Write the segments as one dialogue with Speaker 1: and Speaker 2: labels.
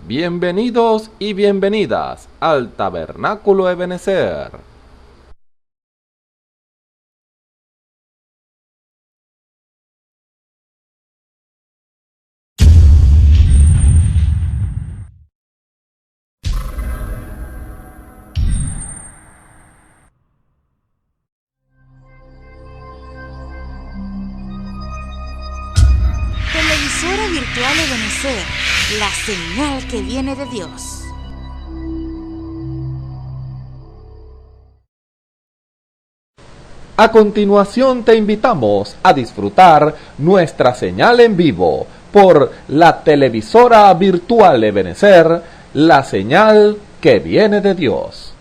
Speaker 1: Bienvenidos y bienvenidas al Tabernáculo Ebenezer.
Speaker 2: Televisora virtual Ebenezer, la señal que viene de Dios.
Speaker 1: A continuación te invitamos a disfrutar nuestra señal en vivo por la televisora virtual Ebenezer, la señal que viene de Dios.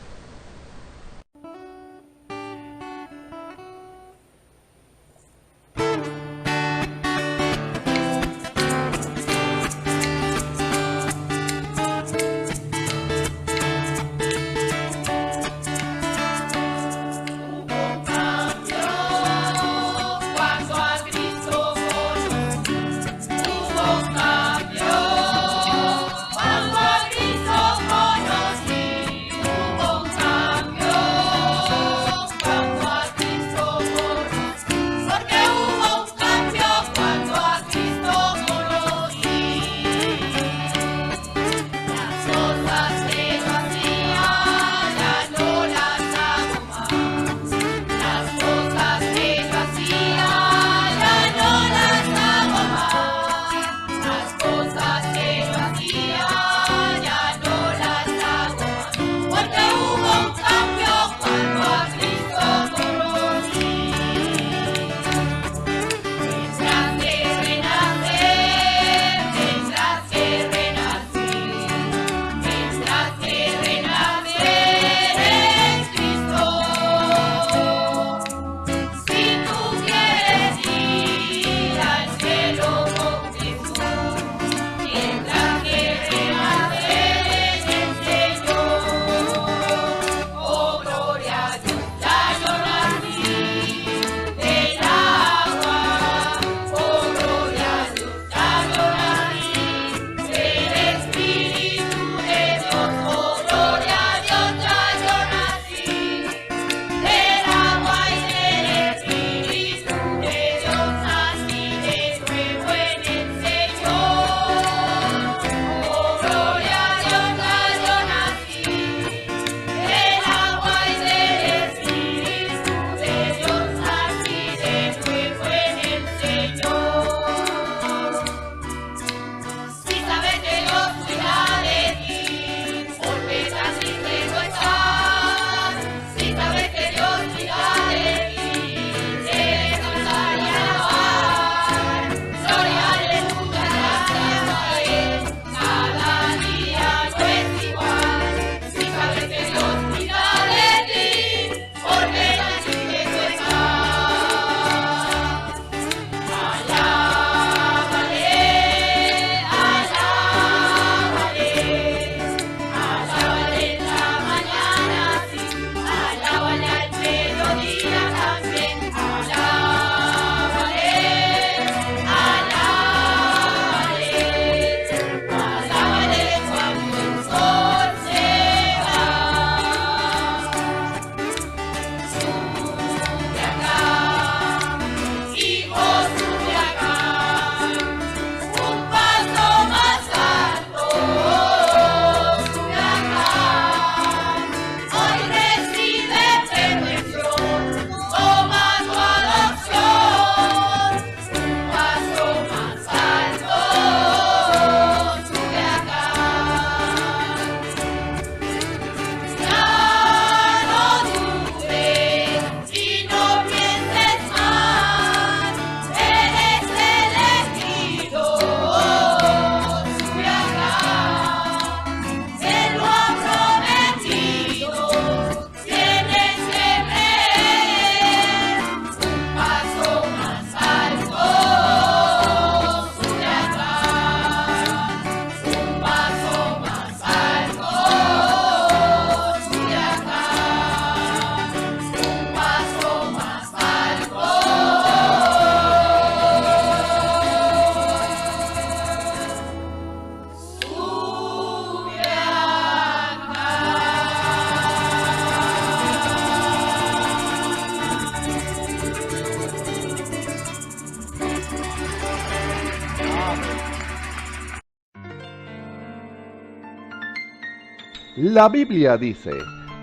Speaker 1: La Biblia dice,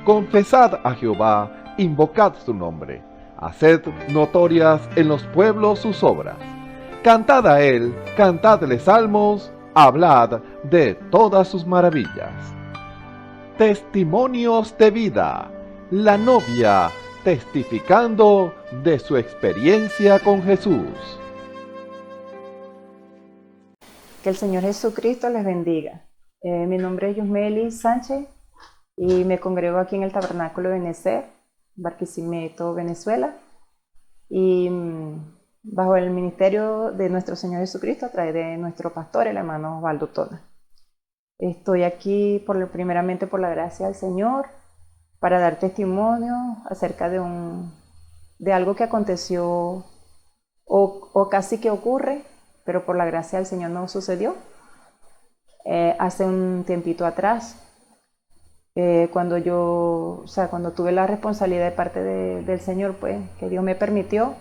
Speaker 1: confesad a Jehová, invocad su nombre, haced notorias en los pueblos sus obras. Cantad a él, cantadle salmos, hablad de todas sus maravillas. Testimonios de vida. La novia testificando de su experiencia con Jesús.
Speaker 3: Que el Señor Jesucristo les bendiga. Mi nombre es Yusmeli Sánchez y me congrego aquí en el Tabernáculo de Benecer, Barquisimeto, Venezuela. Y bajo el ministerio de nuestro Señor Jesucristo, a través de nuestro pastor, el hermano Osvaldo Tona. Estoy aquí primeramente por la gracia del Señor para dar testimonio acerca de algo que aconteció o casi que ocurre, pero por la gracia del Señor no sucedió. Hace un tiempito atrás, cuando tuve la responsabilidad de parte del Señor, pues, que Dios me permitió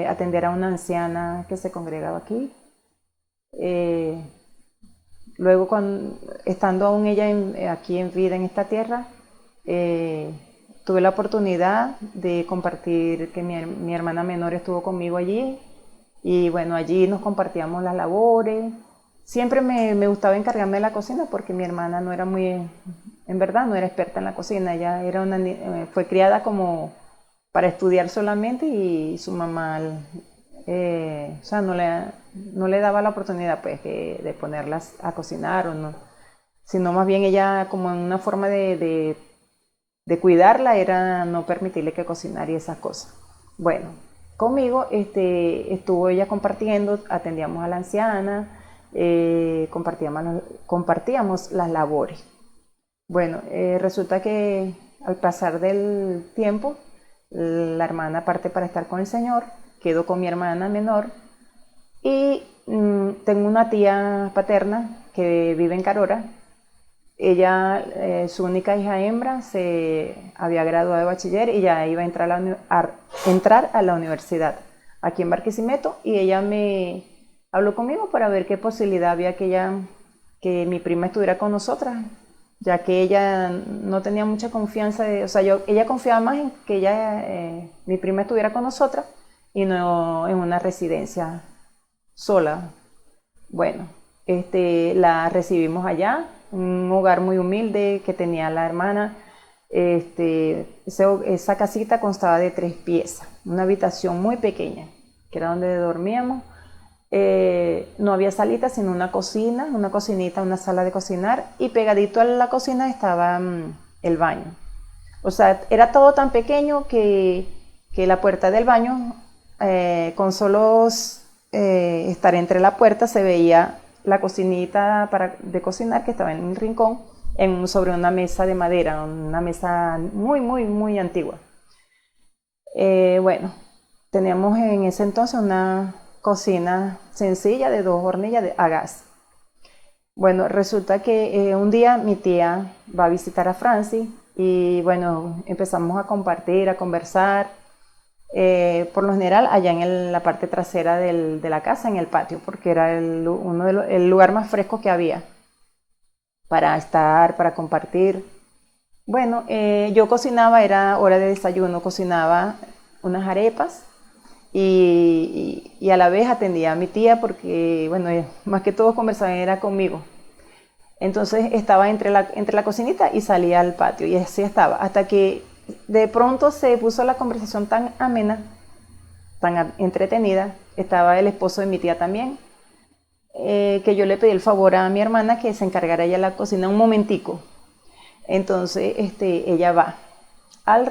Speaker 3: atender a una anciana que se congregaba aquí. Luego, estando aún ella aquí en vida en esta tierra, tuve la oportunidad de compartir, que mi hermana menor estuvo conmigo allí, y bueno, allí nos compartíamos las labores. Siempre me gustaba encargarme de la cocina porque mi hermana no era en verdad no era experta en la cocina. Ella fue criada como para estudiar solamente, y su mamá no le daba la oportunidad, pues, de ponerlas a cocinar o no, sino más bien ella, como en una forma de cuidarla, era no permitirle que cocinara y esas cosas. Bueno, conmigo estuvo ella compartiendo, atendíamos a la anciana, compartíamos las labores. Bueno, resulta que al pasar del tiempo, la hermana parte para estar con el Señor, quedo con mi hermana menor, y tengo una tía paterna que vive en Carora. Ella, su única hija hembra, se había graduado de bachiller y ya iba a entrar a la universidad aquí en Barquisimeto, y ella me habló conmigo para ver qué posibilidad había que mi prima estuviera con nosotras, ya que ella no tenía mucha confianza, ella confiaba más en que mi prima estuviera con nosotras y no en una residencia sola. Bueno, la recibimos allá, un hogar muy humilde que tenía la hermana. Esa casita constaba de 3 piezas, una habitación muy pequeña, que era donde dormíamos. No había salita, sino una cocinita, una sala de cocinar, y pegadito a la cocina estaba el baño. O sea, era todo tan pequeño que la puerta del baño, con solo estar entre la puerta, se veía la cocinita de cocinar, que estaba en un rincón, sobre una mesa de madera, una mesa muy, muy, muy antigua. Bueno, teníamos en ese entonces una cocina sencilla de 2 hornillas a gas. Bueno, resulta que un día mi tía va a visitar a Francis, y bueno, empezamos a compartir, a conversar, por lo general allá en la parte trasera de la casa, en el patio, porque era el lugar más fresco que había para estar, para compartir. Bueno, yo cocinaba, era hora de desayuno, cocinaba unas arepas, y a la vez atendía a mi tía, porque bueno, más que todo conversaba era conmigo. Entonces estaba entre la cocinita y salía al patio, y así estaba, hasta que de pronto se puso la conversación tan amena, tan entretenida. Estaba el esposo de mi tía también, que yo le pedí el favor a mi hermana que se encargara ella de la cocina un momentico. Entonces ella va. Al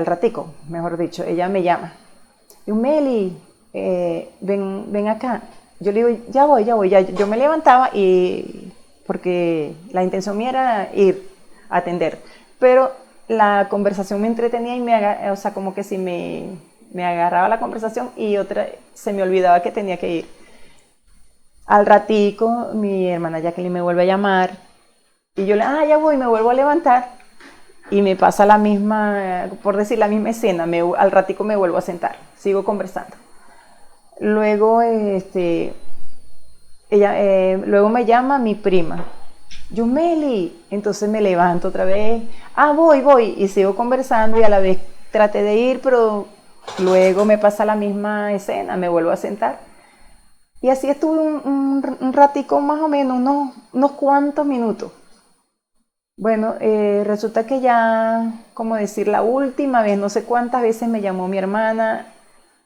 Speaker 3: ratico, mejor dicho, ella me llama. Y Meli, ven acá. Yo le digo, ya voy. Yo me levantaba, porque la intención mía era ir a atender. Pero la conversación me entretenía y como que si me agarraba la conversación, y se me olvidaba que tenía que ir. Al ratico, mi hermana Jacqueline me vuelve a llamar, y yo ya voy, me vuelvo a levantar, y me pasa la misma, por decir, la misma escena. Al ratico me vuelvo a sentar, sigo conversando. Luego, luego me llama mi prima, Yumeli. Entonces me levanto otra vez, voy, y sigo conversando y a la vez traté de ir, pero luego me pasa la misma escena, me vuelvo a sentar. Y así estuve un ratico más o menos, unos cuantos minutos. Bueno, resulta que ya, como decir, la última vez, no sé cuántas veces me llamó mi hermana,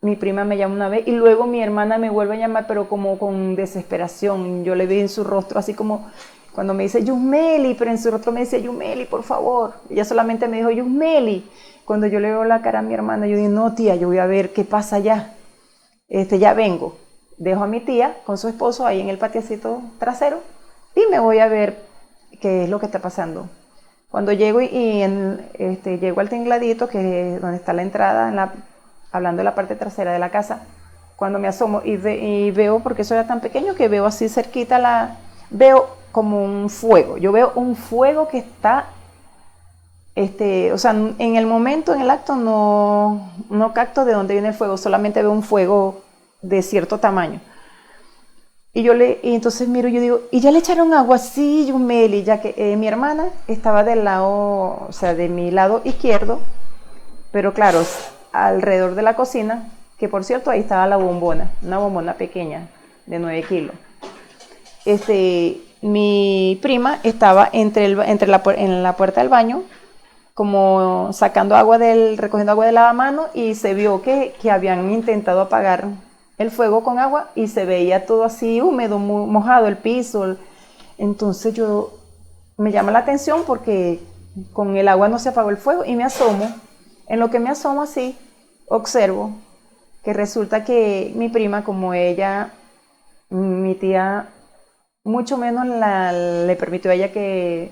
Speaker 3: mi prima me llamó una vez y luego mi hermana me vuelve a llamar, pero como con desesperación. Yo le vi en su rostro así como cuando me dice Yusmeli, pero en su rostro me dice Yusmeli, por favor. Ella solamente me dijo Yusmeli. Cuando yo le veo la cara a mi hermana, yo digo, no tía, yo voy a ver qué pasa ya. Ya vengo. Dejo a mi tía con su esposo ahí en el patiecito trasero y me voy a ver qué es lo que está pasando. Cuando llego llego al tingladito, que es donde está la entrada, hablando de la parte trasera de la casa, cuando me asomo y veo, porque eso era tan pequeño que veo así cerquita, veo como un fuego. Yo veo un fuego que está, o sea, en el momento, en el acto, no capto de dónde viene el fuego, solamente veo un fuego de cierto tamaño. Y entonces miro y yo digo, ¿y ya le echaron agua? Sí, Yumeli, ya que mi hermana estaba del lado, o sea, de mi lado izquierdo, pero claro, alrededor de la cocina, que por cierto ahí estaba la bombona, una bombona pequeña de 9 kilos. Mi prima estaba en la puerta del baño, como recogiendo agua del lavamanos, y se vio que habían intentado apagar el fuego con agua y se veía todo así húmedo, mojado el piso. Entonces me llama la atención porque con el agua no se apagó el fuego y me asomo. En lo que me asomo así, observo que resulta que mi prima, como mi tía, mucho menos le permitió a ella que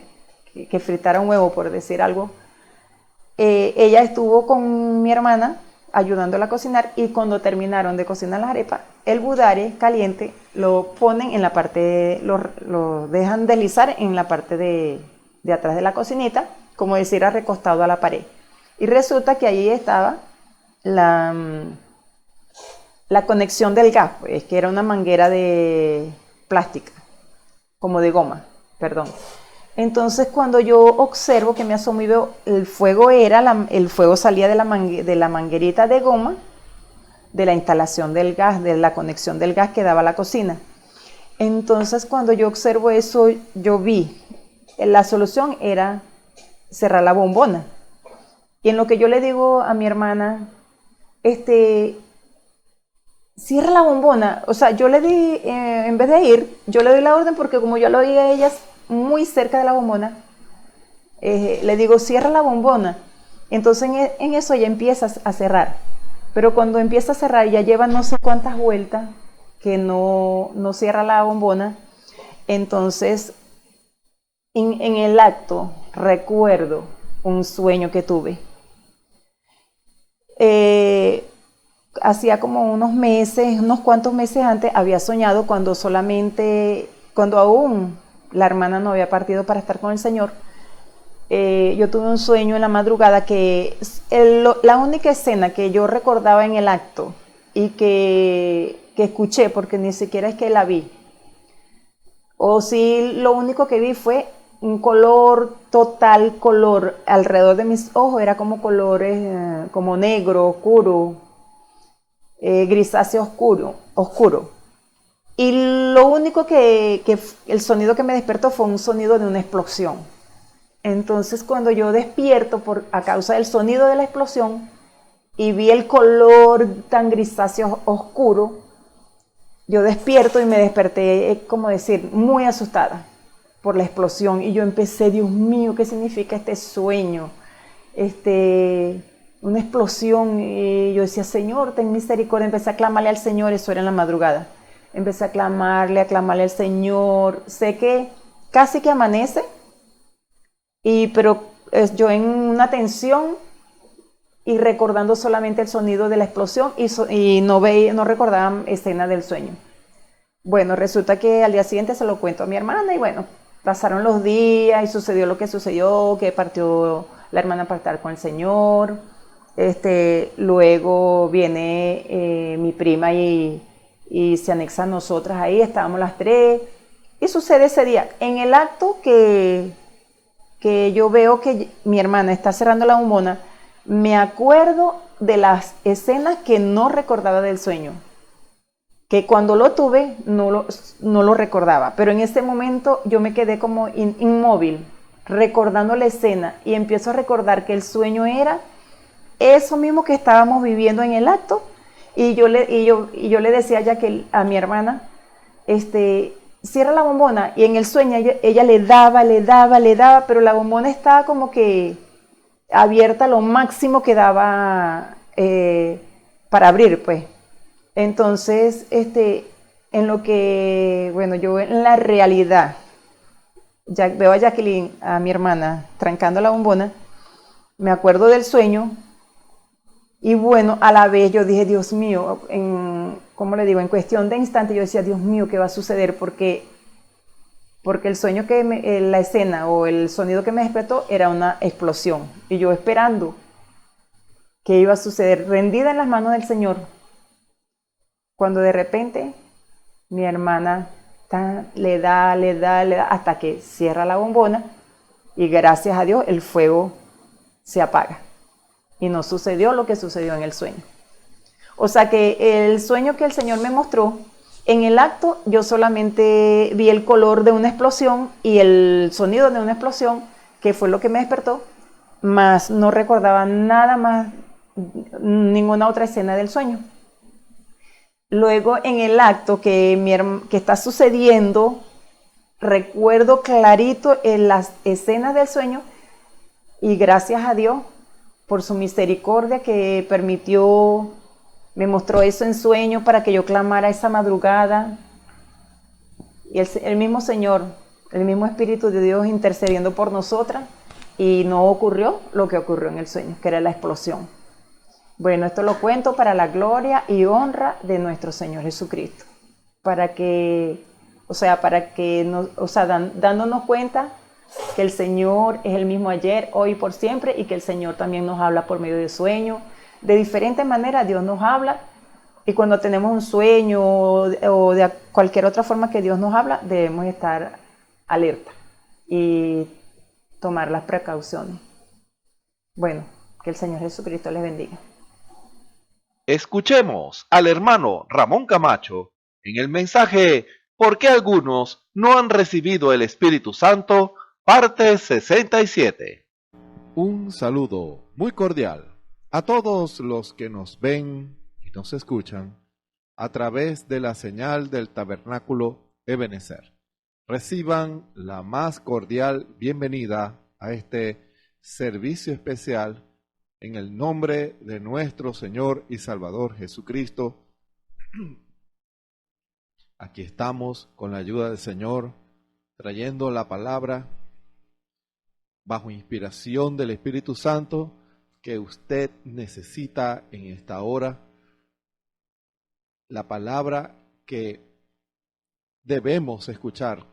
Speaker 3: fritara un huevo, por decir algo. Ella estuvo con mi hermana ayudándola a cocinar y cuando terminaron de cocinar las arepas, el budare caliente lo ponen en la parte, lo dejan deslizar en la parte de atrás de la cocinita, como decir, recostado a la pared. Y resulta que ahí estaba la conexión del gas, pues, que era una manguera de plástica, como de goma, perdón. Entonces cuando yo observo, que me asomo y veo, el fuego salía de la manguerita de goma de la instalación del gas, de la conexión del gas que daba a la cocina. Entonces cuando yo observo eso, yo vi, la solución era cerrar la bombona. Y en lo que yo le digo a mi hermana, cierra la bombona. O sea, yo le di, en vez de ir, yo le doy la orden porque como yo lo oí a ellas muy cerca de la bombona, le digo, cierra la bombona. Entonces en eso ella empieza a cerrar. Pero cuando empieza a cerrar, ya lleva no sé cuántas vueltas que no cierra la bombona. Entonces, en el acto, recuerdo un sueño que tuve. Hacía como unos cuantos meses antes, había soñado cuando aún la hermana no había partido para estar con el Señor. Yo tuve un sueño en la madrugada que la única escena que yo recordaba en el acto y que escuché, porque ni siquiera es que la vi, o sí, lo único que vi fue un color alrededor de mis ojos, era como colores como negro, oscuro, grisáceo oscuro. Y lo único que el sonido que me despertó fue un sonido de una explosión. Entonces cuando yo despierto a causa del sonido de la explosión y vi el color tan grisáceo oscuro, yo despierto y me desperté, como decir, muy asustada por la explosión. Y yo empecé, Dios mío, ¿qué significa este sueño? Una explosión. Y yo decía, Señor, ten misericordia. Empecé a clamarle al Señor, eso era en la madrugada. Empecé a clamarle al Señor. Sé que casi que amanece, pero yo en una tensión y recordando solamente el sonido de la explosión y no recordaba escena del sueño. Bueno, resulta que al día siguiente se lo cuento a mi hermana y bueno, pasaron los días y sucedió lo que sucedió, que partió la hermana para estar con el Señor. Luego viene mi prima y se anexa a nosotras ahí, estábamos las tres. Y sucede ese día. En el acto que yo veo que mi hermana está cerrando la bombona, me acuerdo de las escenas que no recordaba del sueño. Que cuando lo tuve no lo recordaba. Pero en ese momento yo me quedé como inmóvil, recordando la escena. Y empiezo a recordar que el sueño era eso mismo que estábamos viviendo en el acto. Y yo le decía a mi hermana, cierra la bombona. Y en el sueño ella le daba, pero la bombona estaba como que abierta lo máximo que daba para abrir, pues. Entonces, en lo que, bueno, yo en la realidad, ya veo a Jacqueline, a mi hermana, trancando la bombona, me acuerdo del sueño. Y bueno, a la vez yo dije, Dios mío, ¿cómo le digo? En cuestión de instante yo decía, Dios mío, ¿qué va a suceder? Porque el sueño la escena o el sonido que me despertó era una explosión. Y yo esperando qué iba a suceder, rendida en las manos del Señor. Cuando de repente mi hermana le da, hasta que cierra la bombona y gracias a Dios el fuego se apaga. Y no sucedió lo que sucedió en el sueño. O sea que el sueño que el Señor me mostró, en el acto yo solamente vi el color de una explosión y el sonido de una explosión, que fue lo que me despertó, mas no recordaba nada más, ninguna otra escena del sueño. Luego en el acto que está sucediendo, recuerdo clarito en las escenas del sueño y gracias a Dios por su misericordia que me mostró eso en sueño para que yo clamara esa madrugada. Y el mismo Señor, el mismo Espíritu de Dios intercediendo por nosotras y no ocurrió lo que ocurrió en el sueño, que era la explosión. Bueno, esto lo cuento para la gloria y honra de nuestro Señor Jesucristo. Dándonos cuenta que el Señor es el mismo ayer, hoy y por siempre, y que el Señor también nos habla por medio de sueños. De diferentes maneras Dios nos habla, y cuando tenemos un sueño o de cualquier otra forma que Dios nos habla, debemos estar alerta y tomar las precauciones. Bueno, que el Señor Jesucristo les bendiga.
Speaker 1: Escuchemos al hermano Ramón Camacho en el mensaje ¿Por qué algunos no han recibido el Espíritu Santo? Parte 67.
Speaker 4: Un saludo muy cordial a todos los que nos ven y nos escuchan a través de la señal del Tabernáculo Ebenezer. Reciban la más cordial bienvenida a este servicio especial en el nombre de nuestro Señor y Salvador Jesucristo. Aquí estamos con la ayuda del Señor, trayendo la palabra bajo inspiración del Espíritu Santo que usted necesita en esta hora. La palabra que debemos escuchar.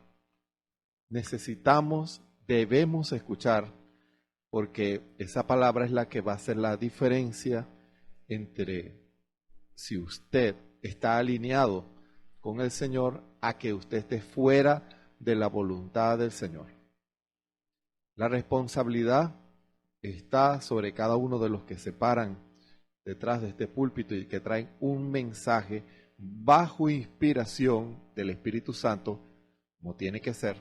Speaker 4: Debemos escuchar, porque esa palabra es la que va a hacer la diferencia entre si usted está alineado con el Señor a que usted esté fuera de la voluntad del Señor. La responsabilidad está sobre cada uno de los que se paran detrás de este púlpito y que traen un mensaje bajo inspiración del Espíritu Santo, como tiene que ser,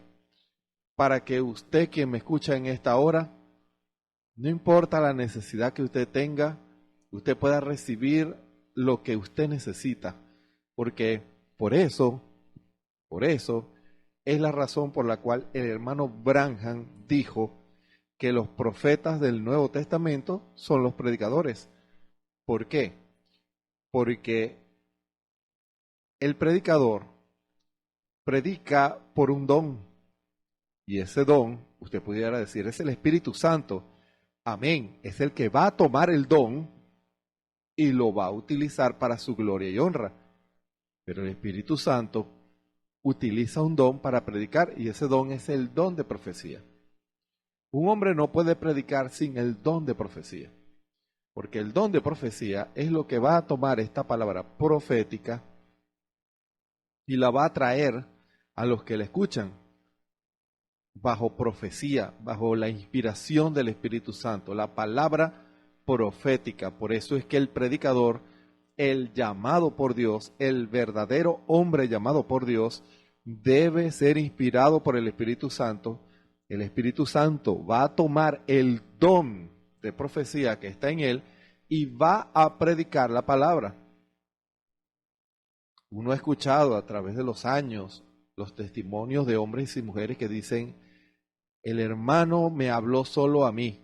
Speaker 4: para que usted, quien me escucha en esta hora, no importa la necesidad que usted tenga, usted pueda recibir lo que usted necesita, porque por eso es la razón por la cual el hermano Branham dijo que los profetas del Nuevo Testamento son los predicadores. ¿Por qué? Porque el predicador predica por un don, y ese don, usted pudiera decir, es el Espíritu Santo. Amén, es el que va a tomar el don y lo va a utilizar para su gloria y honra. Pero el Espíritu Santo utiliza un don para predicar y ese don es el don de profecía. Un hombre no puede predicar sin el don de profecía, porque el don de profecía es lo que va a tomar esta palabra profética y la va a traer a los que le escuchan bajo profecía, bajo la inspiración del Espíritu Santo, la palabra profética. Por eso es que el predicador, el llamado por Dios, el verdadero hombre llamado por Dios, debe ser inspirado por el Espíritu Santo. El Espíritu Santo va a tomar el don de profecía que está en él y va a predicar la palabra. Uno ha escuchado a través de los años los testimonios de hombres y mujeres que dicen: el hermano me habló solo a mí,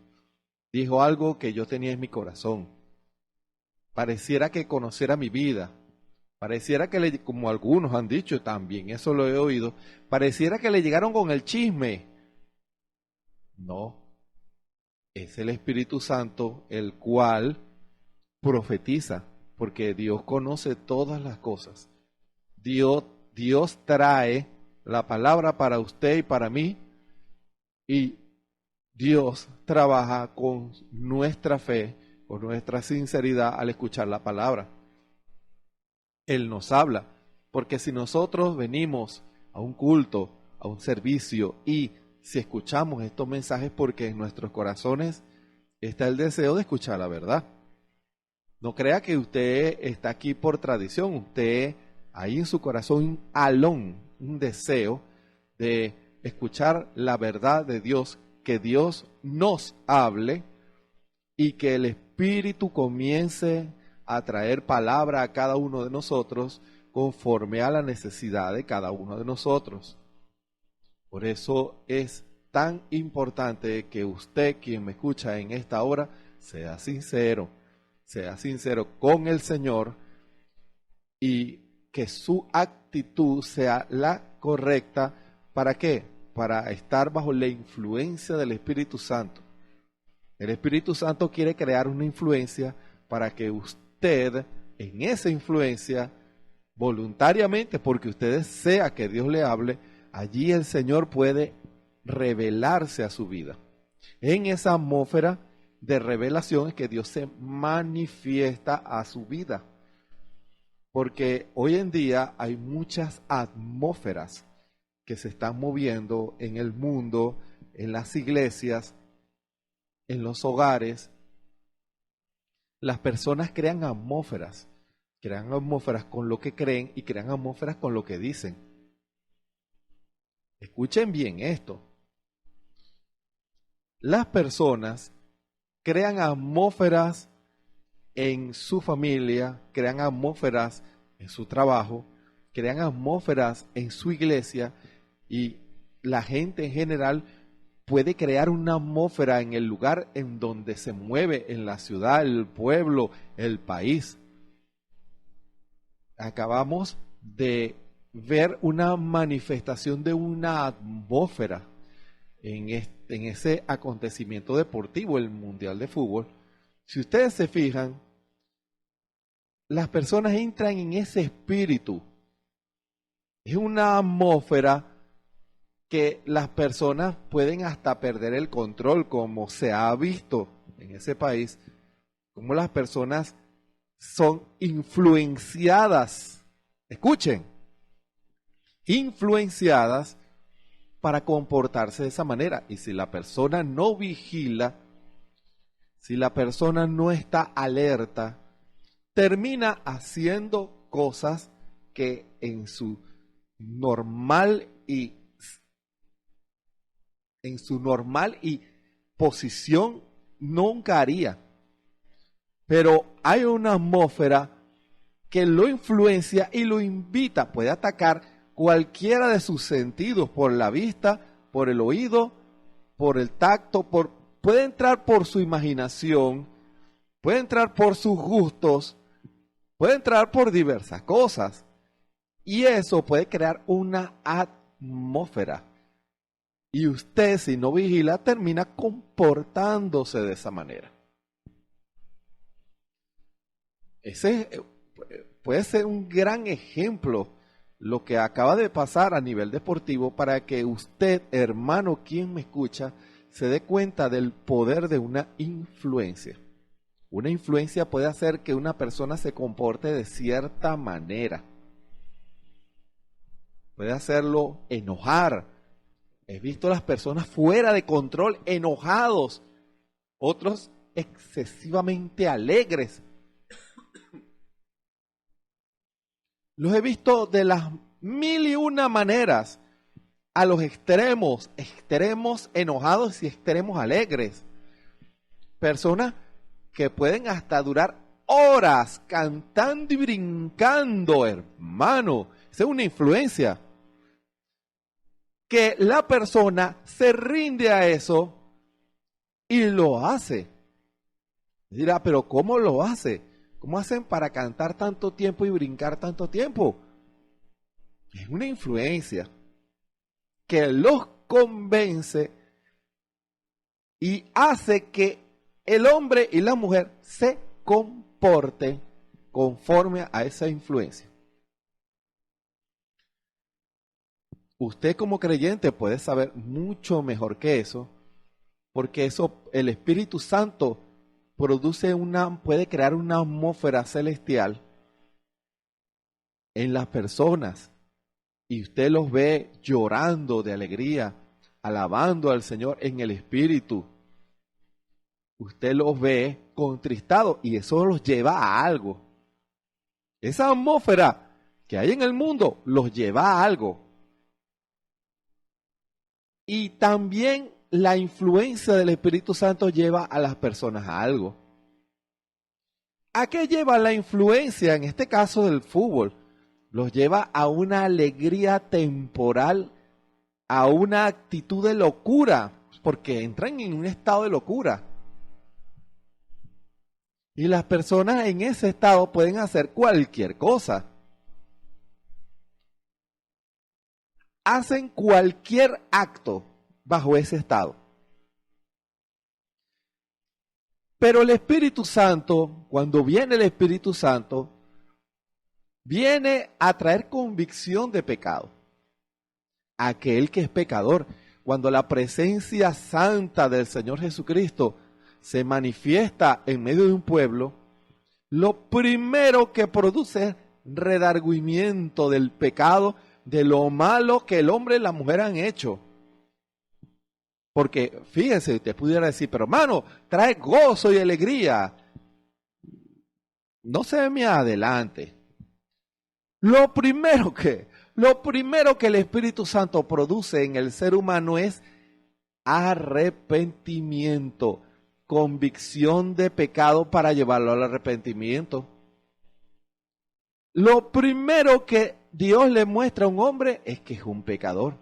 Speaker 4: dijo algo que yo tenía en mi corazón. Pareciera que conociera mi vida, pareciera que como algunos han dicho también, eso lo he oído, pareciera que le llegaron con el chisme. No, es el Espíritu Santo el cual profetiza, porque Dios conoce todas las cosas. Dios trae la palabra para usted y para mí, y Dios trabaja con nuestra fe, con nuestra sinceridad al escuchar la palabra. Él nos habla, porque si nosotros venimos a un culto, a un servicio, y si escuchamos estos mensajes, porque en nuestros corazones está el deseo de escuchar la verdad. No crea que usted está aquí por tradición, usted ahí en su corazón un deseo de escuchar la verdad de Dios, que Dios nos hable y que el Espíritu comience a traer palabra a cada uno de nosotros conforme a la necesidad de cada uno de nosotros. Por eso es tan importante que usted, quien me escucha en esta hora, sea sincero con el Señor y que su actitud sea la correcta. ¿Para qué? Para estar bajo la influencia del Espíritu Santo. El Espíritu Santo quiere crear una influencia para que usted, en esa influencia, voluntariamente, porque usted desea que Dios le hable, allí el Señor puede revelarse a su vida. En esa atmósfera de revelación es que Dios se manifiesta a su vida. Porque hoy en día hay muchas atmósferas que se están moviendo en el mundo, en las iglesias, en los hogares. Las personas crean atmósferas con lo que creen y crean atmósferas con lo que dicen. Escuchen bien esto. Las personas crean atmósferas en su familia, crean atmósferas en su trabajo, crean atmósferas en su iglesia, y la gente en general puede crear una atmósfera en el lugar en donde se mueve, en la ciudad, el pueblo, el país. Acabamos de ver una manifestación de una atmósfera en ese acontecimiento deportivo, el Mundial de Fútbol. Si ustedes se fijan, las personas entran en ese espíritu. Es una atmósfera que las personas pueden hasta perder el control, como se ha visto en ese país, como las personas son influenciadas. Escuchen, influenciadas para comportarse de esa manera. Y si la persona no vigila, si la persona no está alerta, termina haciendo cosas que en su normal y posición nunca haría. Pero hay una atmósfera que lo influencia y lo invita. Puede atacar cualquiera de sus sentidos, por la vista, por el oído, por el tacto, puede entrar por su imaginación, puede entrar por sus gustos, puede entrar por diversas cosas. Y eso puede crear una atmósfera. Y usted, si no vigila, termina comportándose de esa manera. Ese puede ser un gran ejemplo lo que acaba de pasar a nivel deportivo, para que usted, hermano, quien me escucha, se dé cuenta del poder de una influencia. Una influencia puede hacer que una persona se comporte de cierta manera. puede hacerlo enojar. He visto a las personas fuera de control, enojados, otros excesivamente alegres. Los he visto de las 1001 maneras, a los extremos, extremos enojados y extremos alegres. Personas que pueden hasta durar horas cantando y brincando, hermano. Esa es una influencia. Que la persona se rinde a eso y lo hace. Dirá, pero ¿cómo lo hace? ¿Cómo hacen para cantar tanto tiempo y brincar tanto tiempo? Es una influencia que los convence y hace que el hombre y la mujer se comporten conforme a esa influencia. Usted como creyente puede saber mucho mejor que eso, porque eso, el Espíritu Santo puede crear una atmósfera celestial en las personas. Y usted los ve llorando de alegría, alabando al Señor en el Espíritu. Usted los ve contristados y eso los lleva a algo. Esa atmósfera que hay en el mundo los lleva a algo. Y también la influencia del Espíritu Santo lleva a las personas a algo. ¿A qué lleva la influencia, en este caso del fútbol? Los lleva a una alegría temporal, a una actitud de locura, porque entran en un estado de locura. Y las personas en ese estado pueden hacer cualquier cosa. Hacen cualquier acto bajo ese estado. Pero el Espíritu Santo, cuando viene el Espíritu Santo, viene a traer convicción de pecado. Aquel que es pecador, cuando la presencia santa del Señor Jesucristo se manifiesta en medio de un pueblo, lo primero que produce es redargüimiento del pecado, de lo malo que el hombre y la mujer han hecho. Porque fíjense, usted pudiera decir, pero hermano, trae gozo y alegría. No se me adelante. Lo primero que el Espíritu Santo produce en el ser humano es arrepentimiento, convicción de pecado para llevarlo al arrepentimiento. Lo primero que Dios le muestra a un hombre es que es un pecador.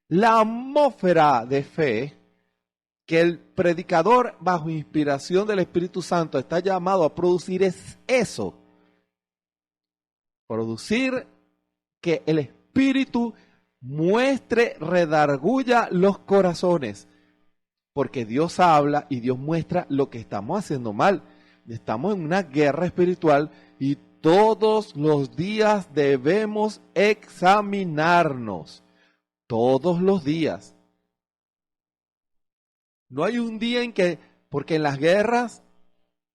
Speaker 4: La atmósfera de fe que el predicador bajo inspiración del Espíritu Santo está llamado a producir es eso. Producir que el Espíritu muestre, redarguya los corazones. Porque Dios habla y Dios muestra lo que estamos haciendo mal. Estamos en una guerra espiritual y todos los días debemos examinarnos. Todos los días. No hay un día en que, porque en las guerras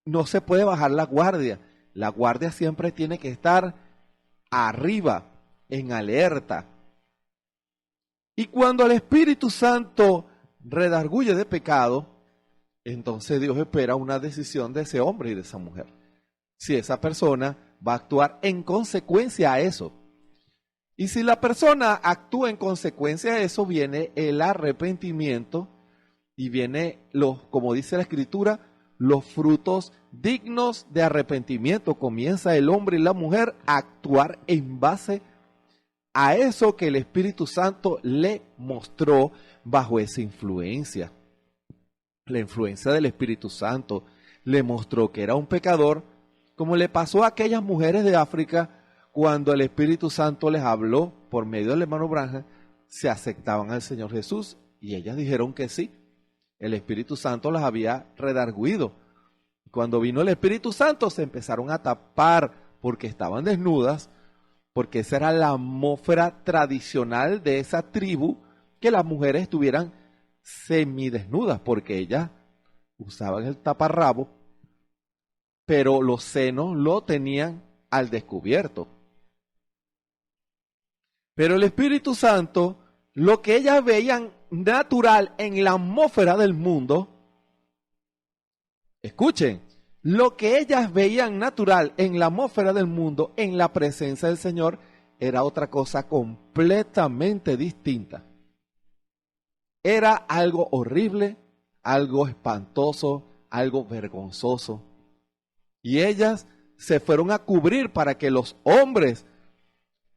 Speaker 4: no se puede bajar la guardia. La guardia siempre tiene que estar arriba, en alerta. Y cuando el Espíritu Santo redarguye de pecado, entonces Dios espera una decisión de ese hombre y de esa mujer. Si esa persona va a actuar en consecuencia a eso. Y si la persona actúa en consecuencia a eso, viene el arrepentimiento y viene como dice la Escritura, los frutos dignos de arrepentimiento. Comienza el hombre y la mujer a actuar en base a eso que el Espíritu Santo le mostró bajo esa influencia. La influencia del Espíritu Santo le mostró que era un pecador, como le pasó a aquellas mujeres de África cuando el Espíritu Santo les habló por medio del hermano Branham, se aceptaban al Señor Jesús y ellas dijeron que sí. El Espíritu Santo las había redarguido. Cuando vino el Espíritu Santo se empezaron a tapar porque estaban desnudas, porque esa era la atmósfera tradicional de esa tribu, que las mujeres estuvieran semidesnudas, porque ellas usaban el taparrabo, pero los senos lo tenían al descubierto. Pero el Espíritu Santo, lo que ellas veían natural en la atmósfera del mundo, escuchen, lo que ellas veían natural en la atmósfera del mundo, en la presencia del Señor, era otra cosa completamente distinta. Era algo horrible, algo espantoso, algo vergonzoso. Y ellas se fueron a cubrir para que los hombres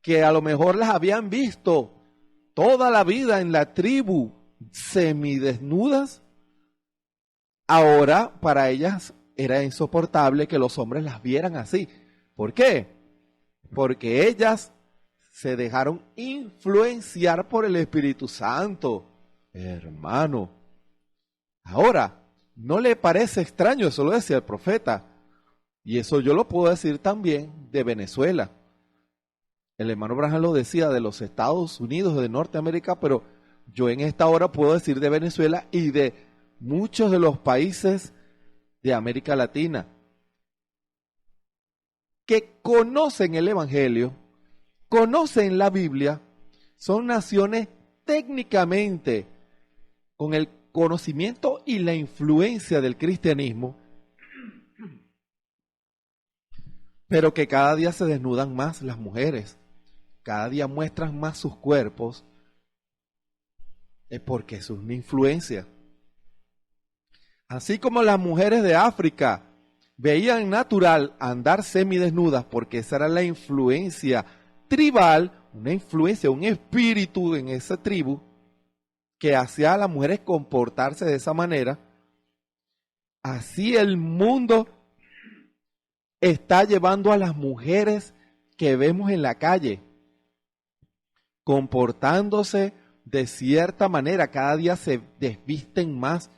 Speaker 4: que a lo mejor las habían visto toda la vida en la tribu semidesnudas, ahora para ellas era insoportable que los hombres las vieran así. ¿Por qué? Porque ellas se dejaron influenciar por el Espíritu Santo, hermano. Ahora, ¿no le parece extraño? Eso lo decía el profeta. Y eso yo lo puedo decir también de Venezuela. El hermano Branham lo decía de los Estados Unidos, de Norteamérica, pero yo en esta hora puedo decir de Venezuela y de muchos de los países de América Latina que conocen el Evangelio, conocen la Biblia, son naciones técnicamente con el conocimiento y la influencia del cristianismo, pero que cada día se desnudan más las mujeres, cada día muestran más sus cuerpos, es porque es una influencia. Así como las mujeres de África veían natural andar semidesnudas porque esa era la influencia tribal, una influencia, un espíritu en esa tribu que hacía a las mujeres comportarse de esa manera, así el mundo está llevando a las mujeres que vemos en la calle, comportándose de cierta manera, cada día se desvisten más,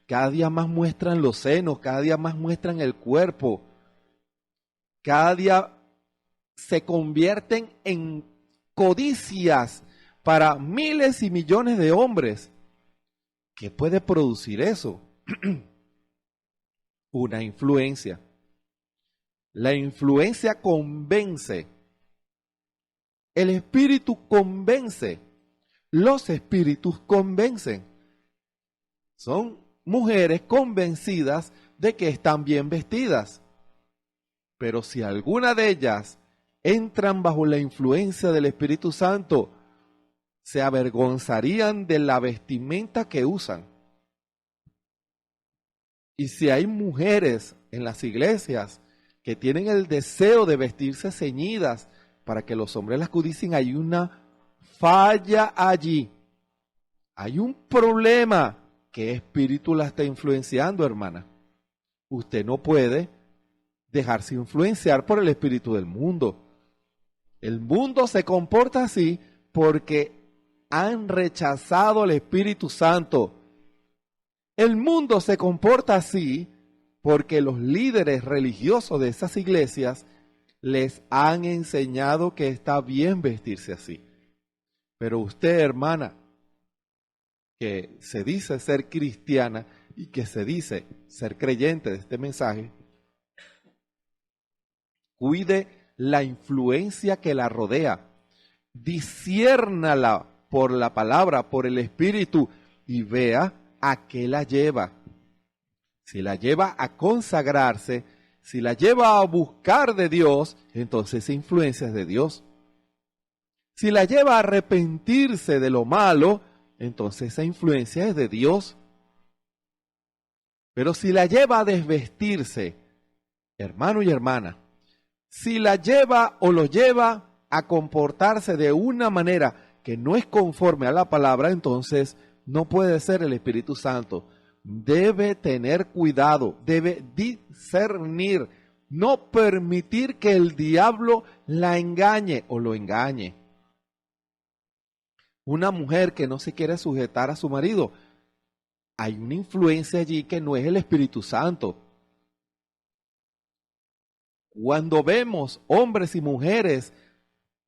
Speaker 4: cada día más muestran los senos, cada día más muestran el cuerpo, cada día se convierten en codicias para miles y millones de hombres. ¿Qué puede producir eso? Una influencia. La influencia convence. El espíritu convence. Los espíritus convencen. Son mujeres convencidas de que están bien vestidas. Pero si alguna de ellas entran bajo la influencia del Espíritu Santo, se avergonzarían de la vestimenta que usan. Y si hay mujeres en las iglesias que tienen el deseo de vestirse ceñidas para que los hombres las codicien, hay una falla allí. Hay un problema. ¿Qué espíritu la está influenciando, hermana? Usted no puede dejarse influenciar por el espíritu del mundo. El mundo se comporta así porque han rechazado al Espíritu Santo. El mundo se comporta así porque los líderes religiosos de esas iglesias les han enseñado que está bien vestirse así. Pero usted, hermana, que se dice ser cristiana y que se dice ser creyente de este mensaje, cuide la influencia que la rodea, disciérnala por la palabra, por el Espíritu, y vea a qué la lleva. Si la lleva a consagrarse, si la lleva a buscar de Dios, entonces esa influencia es de Dios. Si la lleva a arrepentirse de lo malo, entonces esa influencia es de Dios. Pero si la lleva a desvestirse, hermano y hermana, si la lleva o lo lleva a comportarse de una manera que no es conforme a la palabra, entonces no puede ser el Espíritu Santo. Debe tener cuidado, debe discernir, no permitir que el diablo la engañe o lo engañe. Una mujer que no se quiere sujetar a su marido, hay una influencia allí que no es el Espíritu Santo. Cuando vemos hombres y mujeres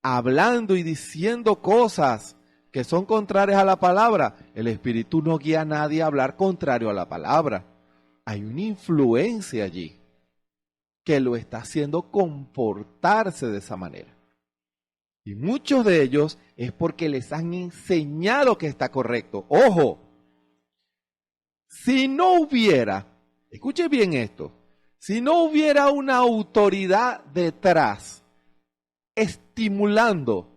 Speaker 4: hablando y diciendo cosas que son contrarias a la palabra, el Espíritu no guía a nadie a hablar contrario a la palabra. Hay una influencia allí que lo está haciendo comportarse de esa manera. Y muchos de ellos es porque les han enseñado que está correcto. ¡Ojo! Si no hubiera, escuche bien esto, si no hubiera una autoridad detrás, estimulando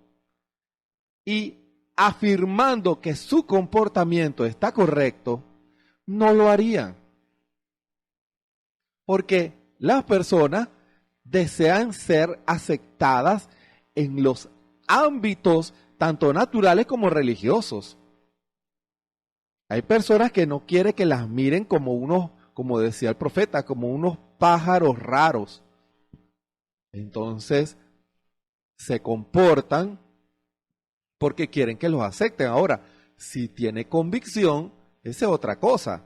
Speaker 4: y afirmando que su comportamiento está correcto, no lo harían. Porque las personas desean ser aceptadas en los ámbitos tanto naturales como religiosos. Hay personas que no quieren que las miren como unos, como decía el profeta, como unos pájaros raros. Entonces, se comportan porque quieren que los acepten. Ahora, si tiene convicción, esa es otra cosa.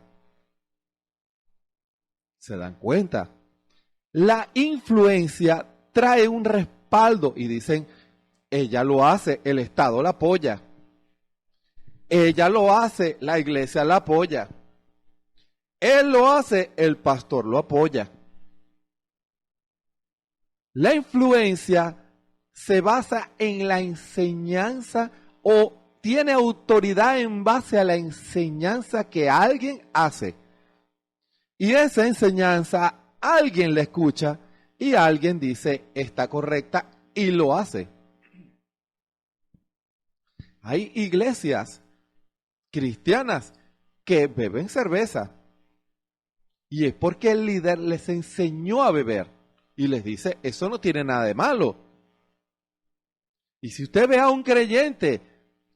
Speaker 4: ¿Se dan cuenta? La influencia trae un respaldo y dicen, ella lo hace, el Estado la apoya. Ella lo hace, la iglesia la apoya. Él lo hace, el pastor lo apoya. La influencia se basa en la enseñanza o tiene autoridad en base a la enseñanza que alguien hace. Y esa enseñanza alguien la escucha y alguien dice está correcta y lo hace. Hay iglesias cristianas que beben cerveza y es porque el líder les enseñó a beber y les dice eso no tiene nada de malo. Y si usted ve a un creyente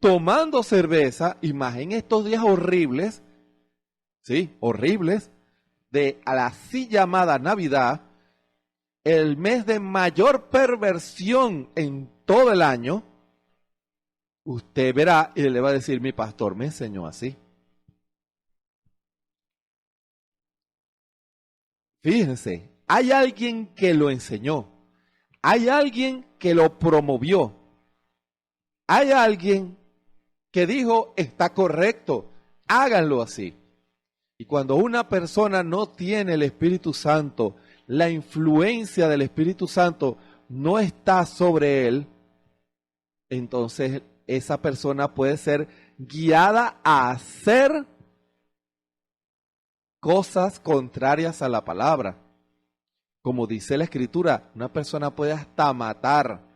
Speaker 4: tomando cerveza, y más en estos días horribles, sí, horribles, de a la así llamada Navidad, el mes de mayor perversión en todo el año, usted verá y le va a decir, mi pastor me enseñó así. Fíjense, hay alguien que lo enseñó, hay alguien que lo promovió, hay alguien que dijo, está correcto, háganlo así. Y cuando una persona no tiene el Espíritu Santo, la influencia del Espíritu Santo no está sobre él, entonces esa persona puede ser guiada a hacer cosas contrarias a la palabra. Como dice la Escritura, una persona puede hasta matar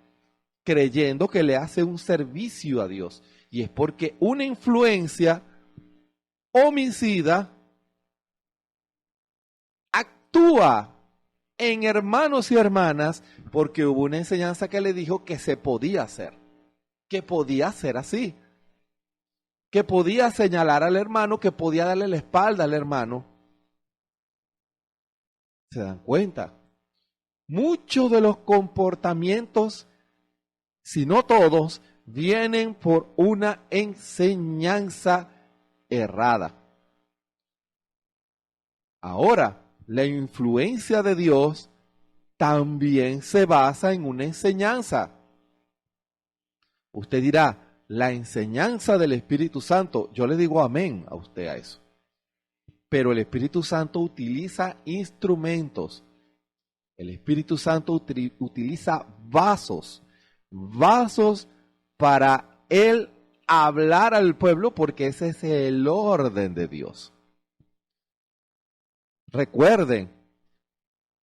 Speaker 4: creyendo que le hace un servicio a Dios. Y es porque una influencia homicida actúa en hermanos y hermanas porque hubo una enseñanza que le dijo que se podía hacer, que podía ser así, que podía señalar al hermano, que podía darle la espalda al hermano. ¿Se dan cuenta? Muchos de los comportamientos, si no todos, vienen por una enseñanza errada. Ahora, la influencia de Dios también se basa en una enseñanza. Usted dirá, la enseñanza del Espíritu Santo, yo le digo amén a usted a eso. Pero el Espíritu Santo utiliza instrumentos. El Espíritu Santo utiliza vasos para él hablar al pueblo porque ese es el orden de Dios. Recuerden,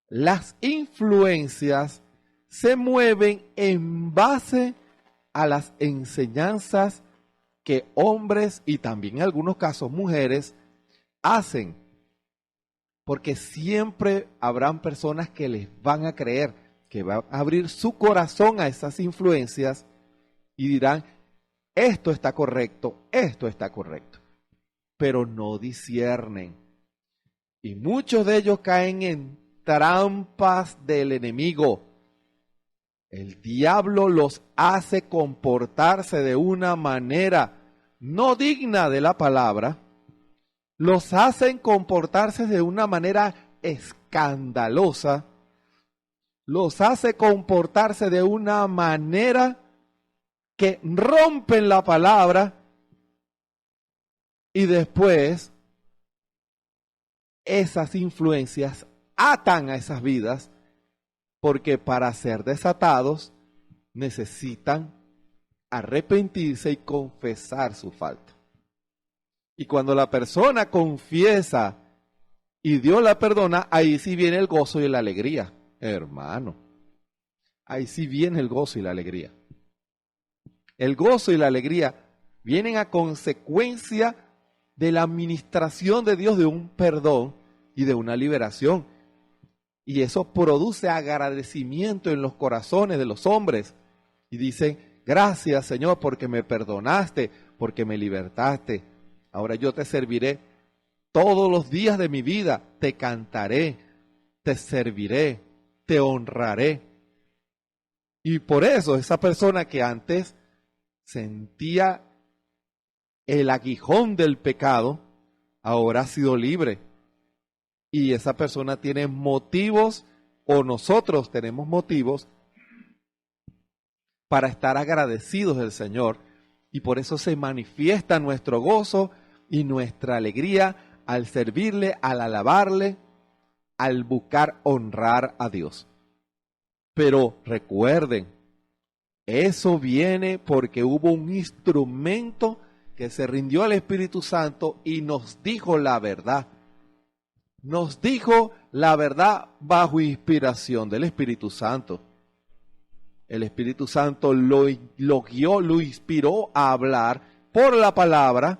Speaker 4: las influencias se mueven en base a las enseñanzas que hombres y también en algunos casos mujeres hacen. Porque siempre habrán personas que les van a creer, que van a abrir su corazón a esas influencias y dirán, esto está correcto, pero no disciernen. Y muchos de ellos caen en trampas del enemigo. El diablo los hace comportarse de una manera no digna de la palabra, los hacen comportarse de una manera escandalosa, los hace comportarse de una manera que rompen la palabra y después esas influencias atan a esas vidas porque para ser desatados necesitan arrepentirse y confesar su falta. Y cuando la persona confiesa y Dios la perdona, ahí sí viene el gozo y la alegría, hermano. Ahí sí viene el gozo y la alegría. El gozo y la alegría vienen a consecuencia de la administración de Dios de un perdón y de una liberación. Y eso produce agradecimiento en los corazones de los hombres. Y dicen, gracias Señor porque me perdonaste, porque me libertaste. Ahora yo te serviré todos los días de mi vida. Te cantaré, te serviré, te honraré. Y por eso esa persona que antes sentía el aguijón del pecado, ahora ha sido libre. Y esa persona tiene motivos, o nosotros tenemos motivos, para estar agradecidos del Señor. Y por eso se manifiesta nuestro gozo y nuestra alegría al servirle, al alabarle, al buscar honrar a Dios. Pero recuerden, eso viene porque hubo un instrumento que se rindió al Espíritu Santo y nos dijo la verdad. Nos dijo la verdad bajo inspiración del Espíritu Santo. El Espíritu Santo lo guió, lo inspiró a hablar por la palabra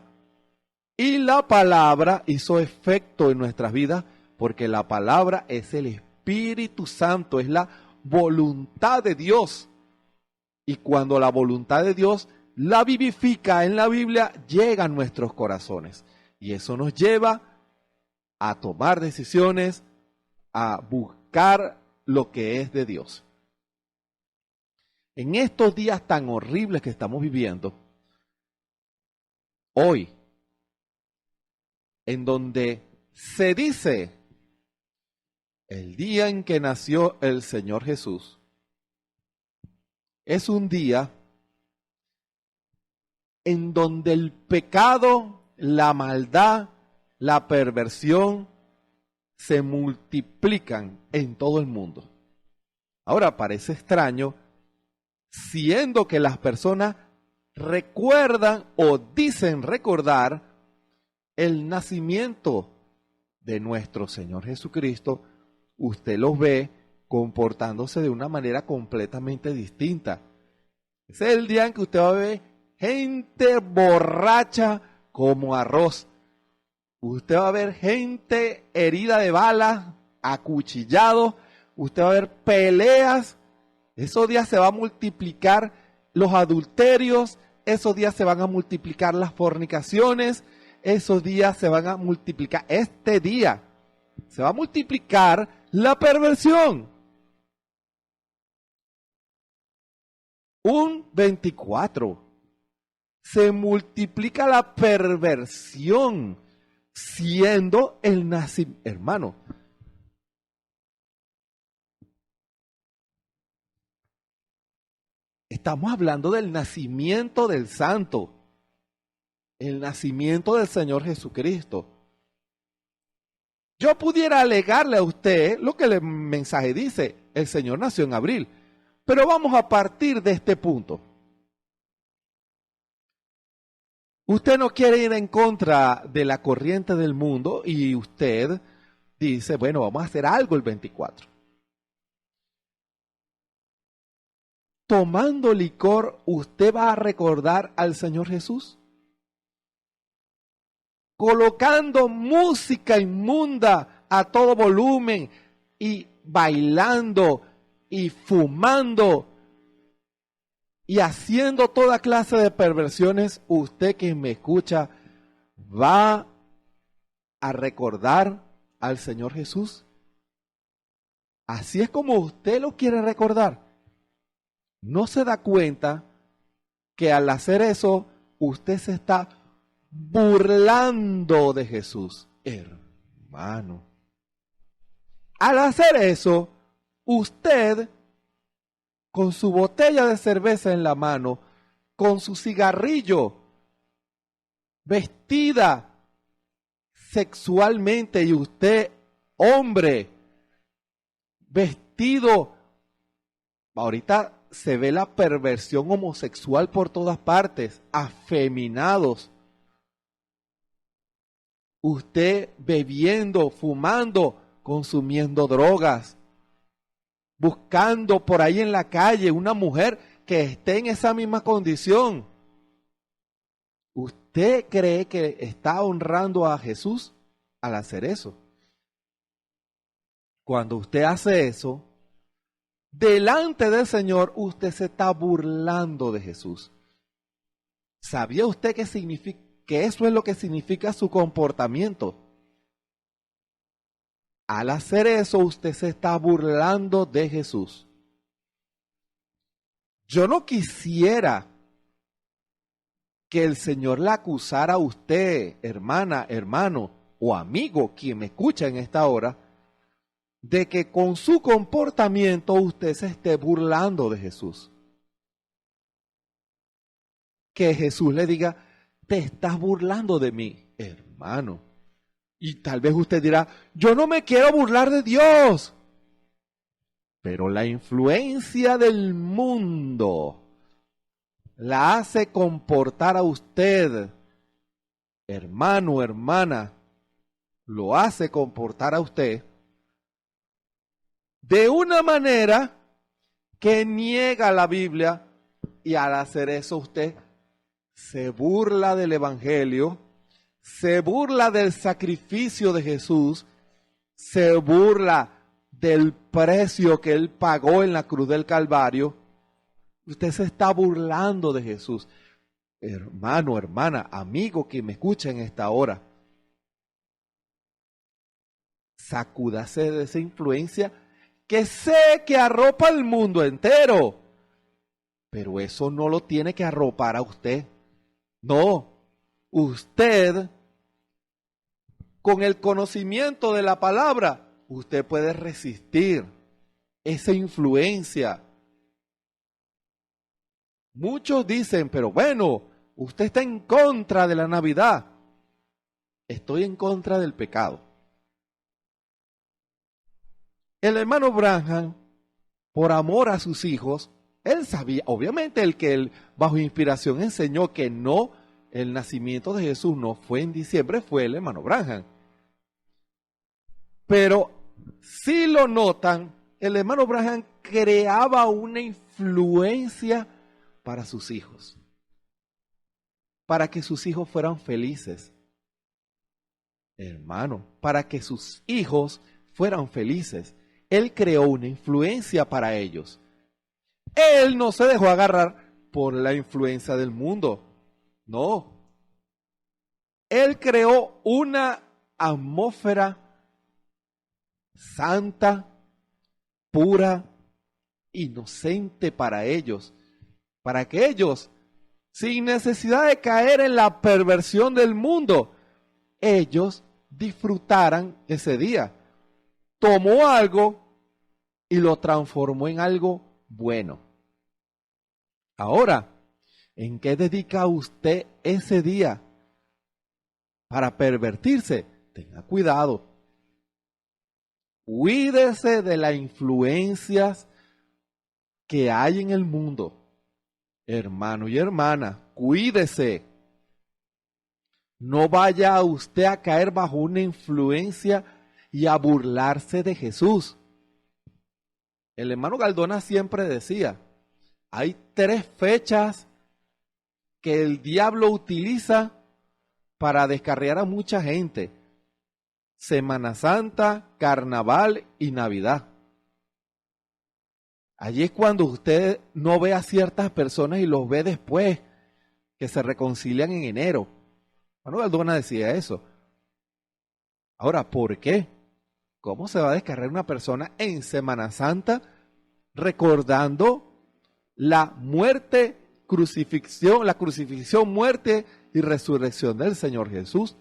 Speaker 4: y la palabra hizo efecto en nuestras vidas porque la palabra es el Espíritu Santo, es la voluntad de Dios. Y cuando la voluntad de Dios la vivifica en la Biblia, llega a nuestros corazones. Y eso nos lleva a tomar decisiones, a buscar lo que es de Dios. En estos días tan horribles que estamos viviendo, hoy, en donde se dice el día en que nació el Señor Jesús, es un día en donde el pecado, la maldad, la perversión se multiplican en todo el mundo. Ahora parece extraño, siendo que las personas recuerdan o dicen recordar el nacimiento de nuestro Señor Jesucristo, usted los ve comportándose de una manera completamente distinta. Ese es el día en que usted va a ver gente borracha como arroz. Usted va a ver gente herida de balas, acuchillados. Usted va a ver peleas. Esos días se va a multiplicar los adulterios. Esos días se van a multiplicar las fornicaciones. Esos días se van a multiplicar. Este día se va a multiplicar la perversión. Un 24. Se multiplica la perversión, siendo el nacimiento. Hermano, estamos hablando del nacimiento del Santo, el nacimiento del Señor Jesucristo. Yo pudiera alegarle a usted lo que el mensaje dice, el Señor nació en abril, pero vamos a partir de este punto. Usted no quiere ir en contra de la corriente del mundo y usted dice, bueno, vamos a hacer algo el 24. Tomando licor, ¿usted va a recordar al Señor Jesús? Colocando música inmunda a todo volumen y bailando y fumando y haciendo toda clase de perversiones, usted que me escucha, ¿va a recordar al Señor Jesús? Así es como usted lo quiere recordar. No se da cuenta que al hacer eso, usted se está burlando de Jesús, hermano. Al hacer eso, usted, con su botella de cerveza en la mano, con su cigarrillo, vestida sexualmente, y usted, hombre, vestido, ahorita se ve la perversión homosexual por todas partes, afeminados. Usted bebiendo, fumando, consumiendo drogas, buscando por ahí en la calle una mujer que esté en esa misma condición. ¿Usted cree que está honrando a Jesús al hacer eso? Cuando usted hace eso, delante del Señor, usted se está burlando de Jesús. ¿Sabía usted que eso es lo que significa su comportamiento? Al hacer eso, usted se está burlando de Jesús. Yo no quisiera que el Señor la acusara a usted, hermana, hermano o amigo, quien me escucha en esta hora, de que con su comportamiento usted se esté burlando de Jesús. Que Jesús le diga, te estás burlando de mí, hermano. Y tal vez usted dirá, yo no me quiero burlar de Dios. Pero la influencia del mundo la hace comportar a usted, hermano, hermana, lo hace comportar a usted de una manera que niega la Biblia, y al hacer eso usted se burla del Evangelio, se burla del sacrificio de Jesús, se burla del precio que Él pagó en la cruz del Calvario. Usted se está burlando de Jesús. Hermano, hermana, amigo que me escucha en esta hora, sacúdase de esa influencia que sé que arropa el mundo entero, pero eso no lo tiene que arropar a usted. No, usted, con el conocimiento de la palabra, usted puede resistir esa influencia. Muchos dicen, pero bueno, usted está en contra de la Navidad. Estoy en contra del pecado. El hermano Branham, por amor a sus hijos, él sabía, obviamente el que él bajo inspiración enseñó que no, el nacimiento de Jesús no fue en diciembre, fue el hermano Branham. Pero si lo notan, el hermano Branham creaba una influencia para sus hijos, para que sus hijos fueran felices. Hermano, para que sus hijos fueran felices. Él creó una influencia para ellos. Él no se dejó agarrar por la influencia del mundo. No. Él creó una atmósfera santa, pura, inocente para ellos. Para que ellos, sin necesidad de caer en la perversión del mundo, ellos disfrutaran ese día. Tomó algo y lo transformó en algo bueno. Ahora, ¿en qué dedica usted ese día para pervertirse? Tenga cuidado. Cuídese de las influencias que hay en el mundo. Hermano y hermana, cuídese. No vaya usted a caer bajo una influencia y a burlarse de Jesús. El hermano Galdona siempre decía, hay 3 fechas que el diablo utiliza para descarriar a mucha gente: Semana Santa, Carnaval y Navidad. Allí es cuando usted no ve a ciertas personas y los ve después, que se reconcilian en enero. Hermano Galdona decía eso. Ahora, ¿por qué? ¿Cómo se va a descargar una persona en Semana Santa recordando la muerte, crucifixión, muerte y resurrección del Señor Jesús?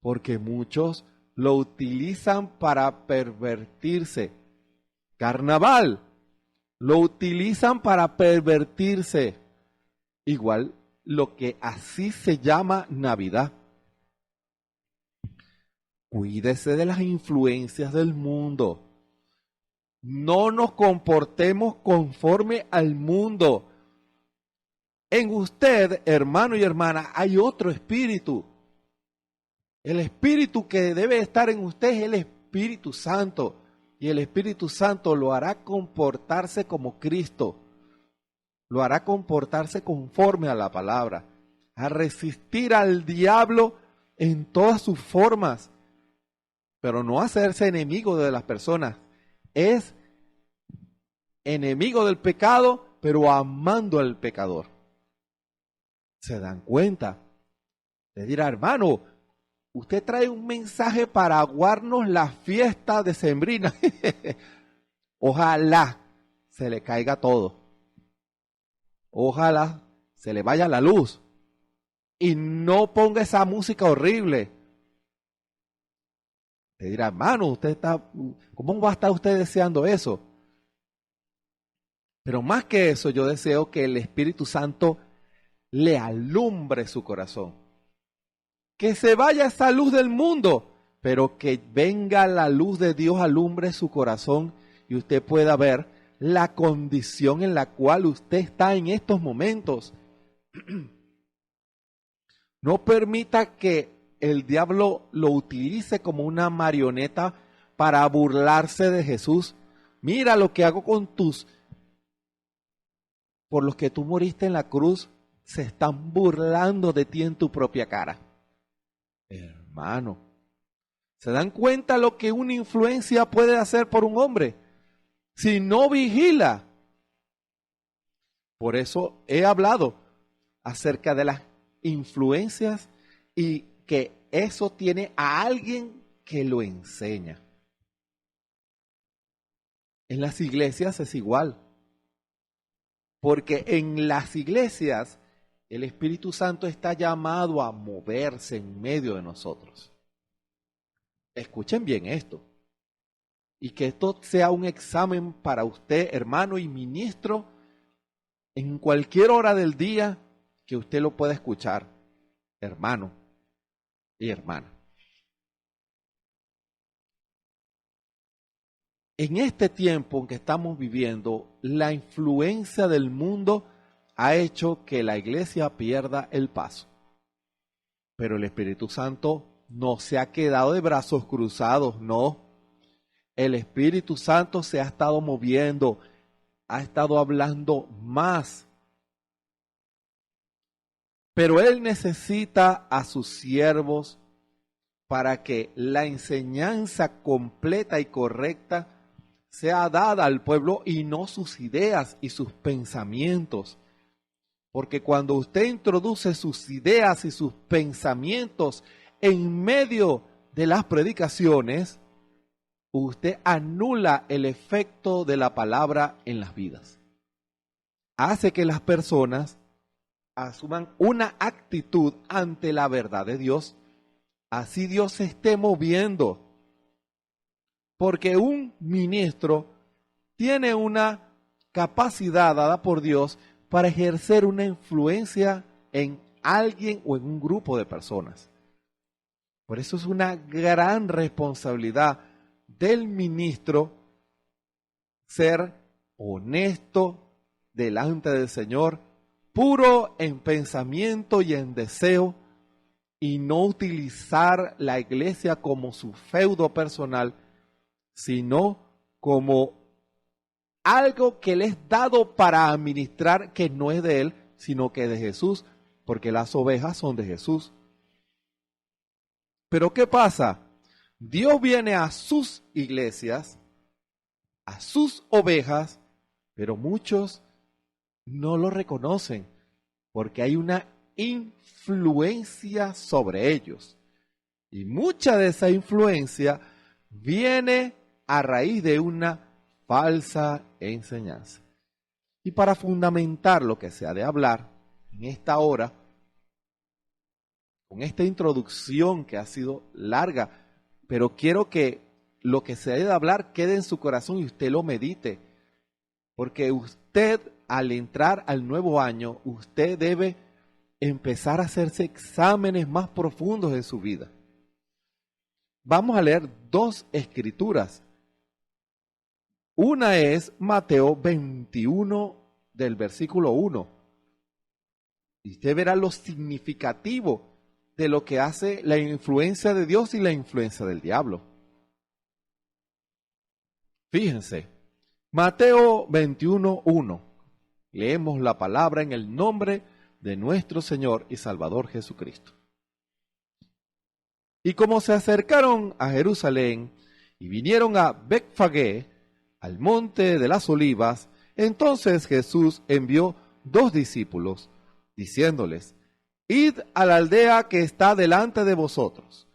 Speaker 4: Porque muchos lo utilizan para pervertirse. Carnaval, lo utilizan para pervertirse. Igual lo que así se llama Navidad. Cuídese de las influencias del mundo. No nos comportemos conforme al mundo. En usted, hermano y hermana, hay otro espíritu. El espíritu que debe estar en usted es el Espíritu Santo. Y el Espíritu Santo lo hará comportarse como Cristo. Lo hará comportarse conforme a la palabra. A resistir al diablo en todas sus formas. Pero no hacerse enemigo de las personas. Es enemigo del pecado, pero amando al pecador. ¿Se dan cuenta? Le dirá, hermano, usted trae un mensaje para aguarnos la fiesta decembrina. Ojalá se le caiga todo. Ojalá se le vaya la luz. Y no ponga esa música horrible. Le dirá, hermano, ¿cómo va a estar usted deseando eso? Pero más que eso, yo deseo que el Espíritu Santo le alumbre su corazón. Que se vaya esa luz del mundo, pero que venga la luz de Dios, alumbre su corazón y usted pueda ver la condición en la cual usted está en estos momentos. No permita que el diablo lo utilice como una marioneta para burlarse de Jesús. Mira lo que hago con por los que tú moriste en la cruz, se están burlando de ti en tu propia cara. Hermano, ¿se dan cuenta lo que una influencia puede hacer por un hombre? Si no vigila. Por eso he hablado acerca de las influencias y que eso tiene a alguien que lo enseña. En las iglesias es igual. Porque en las iglesias el Espíritu Santo está llamado a moverse en medio de nosotros. Escuchen bien esto. Y que esto sea un examen para usted, hermano y ministro, en cualquier hora del día que usted lo pueda escuchar, hermano y hermana. En este tiempo en que estamos viviendo, la influencia del mundo ha hecho que la iglesia pierda el paso. Pero el Espíritu Santo no se ha quedado de brazos cruzados, no. El Espíritu Santo se ha estado moviendo, ha estado hablando más. Pero Él necesita a sus siervos para que la enseñanza completa y correcta sea dada al pueblo y no sus ideas y sus pensamientos. Porque cuando usted introduce sus ideas y sus pensamientos en medio de las predicaciones, usted anula el efecto de la palabra en las vidas. Hace que las personas asuman una actitud ante la verdad de Dios. Así Dios se esté moviendo. Porque un ministro tiene una capacidad dada por Dios para ejercer una influencia en alguien o en un grupo de personas. Por eso es una gran responsabilidad del ministro ser honesto delante del Señor, puro en pensamiento y en deseo, y no utilizar la iglesia como su feudo personal, sino como algo que le es dado para administrar, que no es de él, sino que de Jesús, porque las ovejas son de Jesús. Pero ¿qué pasa? Dios viene a sus iglesias, a sus ovejas, pero muchos no lo reconocen, porque hay una influencia sobre ellos. Y mucha de esa influencia viene a raíz de una falsa enseñanza. Y para fundamentar lo que se ha de hablar en esta hora, con esta introducción que ha sido larga, pero quiero que lo que se ha de hablar quede en su corazón y usted lo medite. Porque usted, al entrar al nuevo año, usted debe empezar a hacerse exámenes más profundos en su vida. Vamos a leer dos escrituras Una es Mateo 21 del versículo 1. Y usted verá lo significativo de lo que hace la influencia de Dios y la influencia del diablo. Fíjense, Mateo 21:1. Leemos la palabra en el nombre de nuestro Señor y Salvador Jesucristo. Y como se acercaron a Jerusalén y vinieron a Betfagé, al monte de las olivas, entonces Jesús envió 2 discípulos, diciéndoles: Id a la aldea que está delante de vosotros,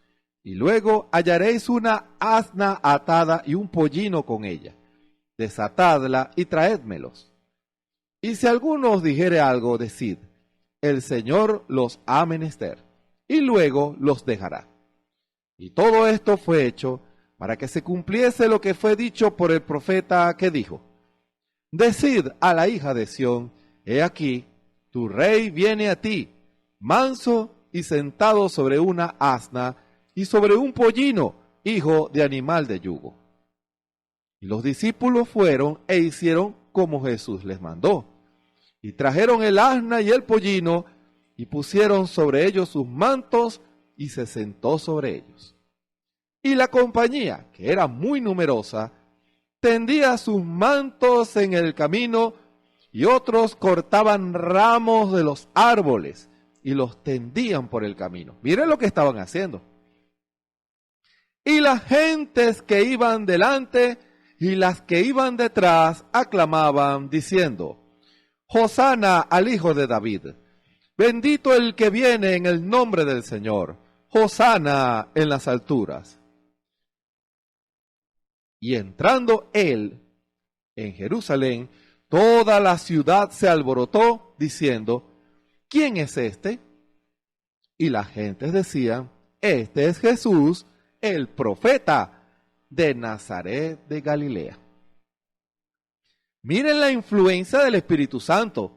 Speaker 4: y luego hallaréis una asna atada y un pollino con ella. Desatadla y traédmelos. Y si alguno os dijere algo, decid: el Señor los ha menester, y luego los dejará. Y todo esto fue hecho para que se cumpliese lo que fue dicho por el profeta, que dijo: Decid a la hija de Sión: he aquí, tu rey viene a ti, manso y sentado sobre una asna y sobre un pollino, hijo de animal de yugo. Y los discípulos fueron e hicieron como Jesús les mandó. Y trajeron el asna y el pollino, y pusieron sobre ellos sus mantos, y se sentó sobre ellos. Y la compañía, que era muy numerosa, tendía sus mantos en el camino, y otros cortaban ramos de los árboles, y los tendían por el camino. Miren lo que estaban haciendo. Y las gentes que iban delante y las que iban detrás aclamaban, diciendo: Hosana al Hijo de David. Bendito el que viene en el nombre del Señor. Hosana en las alturas. Y entrando él en Jerusalén, toda la ciudad se alborotó, diciendo: ¿quién es este? Y las gentes decían: este es Jesús, el profeta de Nazaret de Galilea. Miren la influencia del Espíritu Santo.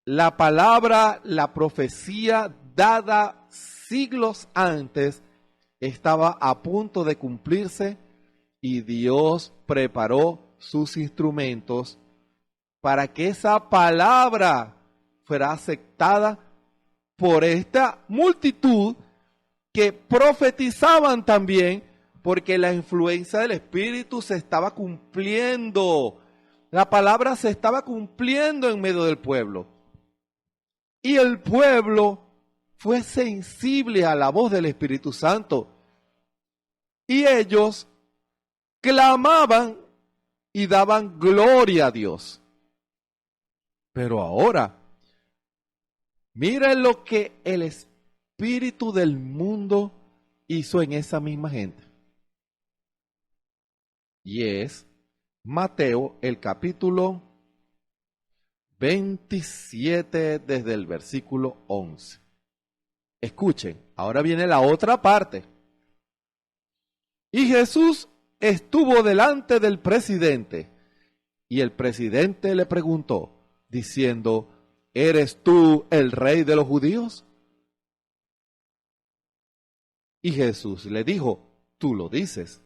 Speaker 4: La palabra, la profecía dada siglos antes estaba a punto de cumplirse, y Dios preparó sus instrumentos para que esa palabra fuera aceptada por esta multitud que profetizaban también, porque la influencia del Espíritu se estaba cumpliendo. La palabra se estaba cumpliendo en medio del pueblo. Y el pueblo fue sensible a la voz del Espíritu Santo. Y ellos clamaban y daban gloria a Dios. Pero ahora, miren lo que el espíritu del mundo hizo en esa misma gente. Y es Mateo, el capítulo 27, desde el versículo 11. Escuchen, ahora viene la otra parte. Y Jesús estuvo delante del presidente, y el presidente le preguntó, diciendo: ¿eres tú el rey de los judíos? Y Jesús le dijo: tú lo dices.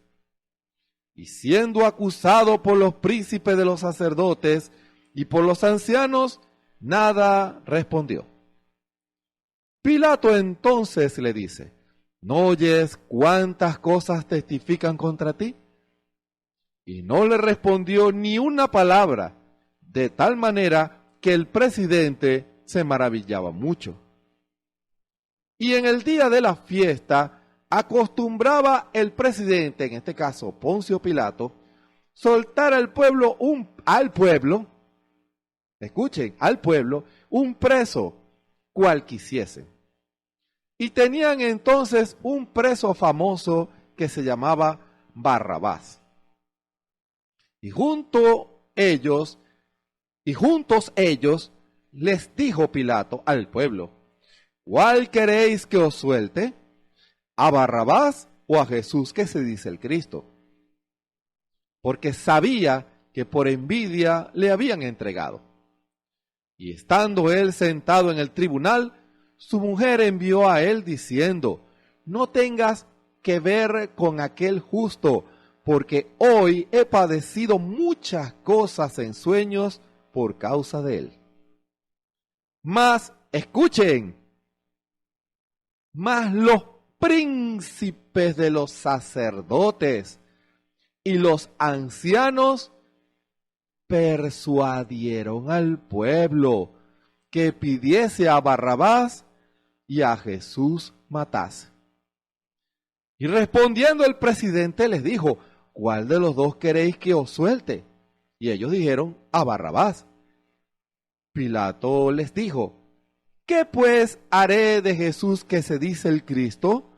Speaker 4: Y siendo acusado por los príncipes de los sacerdotes y por los ancianos, nada respondió. Pilato entonces le dice: ¿no oyes cuántas cosas testifican contra ti? Y no le respondió ni una palabra, de tal manera que el presidente se maravillaba mucho. Y en el día de la fiesta acostumbraba el presidente, en este caso Poncio Pilato, soltar al pueblo un preso cual quisiese. Y tenían entonces un preso famoso que se llamaba Barrabás. Y juntos ellos les dijo Pilato al pueblo: ¿cuál queréis que os suelte? ¿A Barrabás o a Jesús, que se dice el Cristo? Porque sabía que por envidia le habían entregado. Y estando él sentado en el tribunal, su mujer envió a él diciendo: no tengas que ver con aquel justo, porque hoy he padecido muchas cosas en sueños por causa de él. Mas, escuchen, mas los príncipes de los sacerdotes y los ancianos persuadieron al pueblo que pidiese a Barrabás y a Jesús matase. Y respondiendo el presidente les dijo, ¿cuál de los dos queréis que os suelte? Y ellos dijeron, a Barrabás. Pilato les dijo, ¿qué pues haré de Jesús que se dice el Cristo?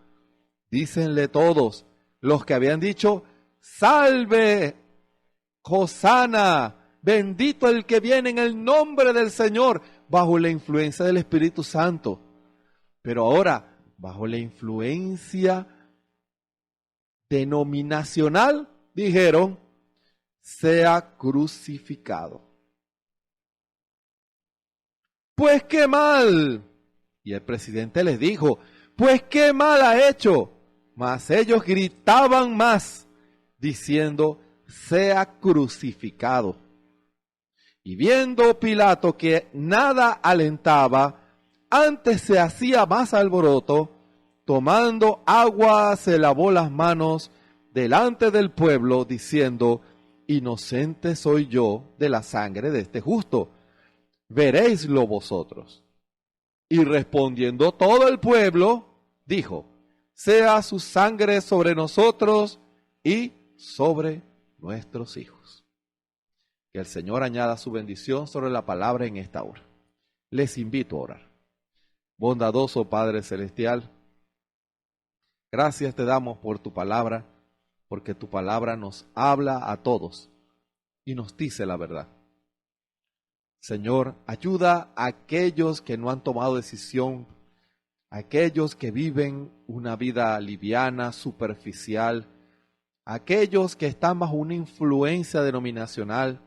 Speaker 4: Dícenle todos, los que habían dicho, salve, Hosana, bendito el que viene en el nombre del Señor, bajo la influencia del Espíritu Santo. Pero ahora, bajo la influencia denominacional, dijeron, sea crucificado. Pues qué mal. Y el presidente les dijo, pues qué mal ha hecho. Mas ellos gritaban más, diciendo, sea crucificado. Y viendo Pilato que nada alentaba, antes se hacía más alboroto, tomando agua se lavó las manos delante del pueblo, diciendo, inocente soy yo de la sangre de este justo, veréislo vosotros. Y respondiendo todo el pueblo, dijo, sea su sangre sobre nosotros y sobre nuestros hijos. Que el Señor añada su bendición sobre la palabra en esta hora. Les invito a orar. Bondadoso Padre Celestial, gracias te damos por tu palabra, porque tu palabra nos habla a todos y nos dice la verdad. Señor, ayuda a aquellos que no han tomado decisión, a aquellos que viven una vida liviana, superficial, a aquellos que están bajo una influencia denominacional.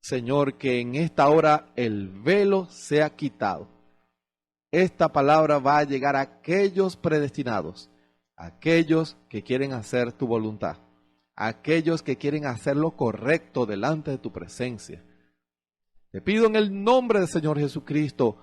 Speaker 4: Señor, que en esta hora el velo sea quitado. Esta palabra va a llegar a aquellos predestinados, a aquellos que quieren hacer tu voluntad, a aquellos que quieren hacer lo correcto delante de tu presencia. Te pido en el nombre del Señor Jesucristo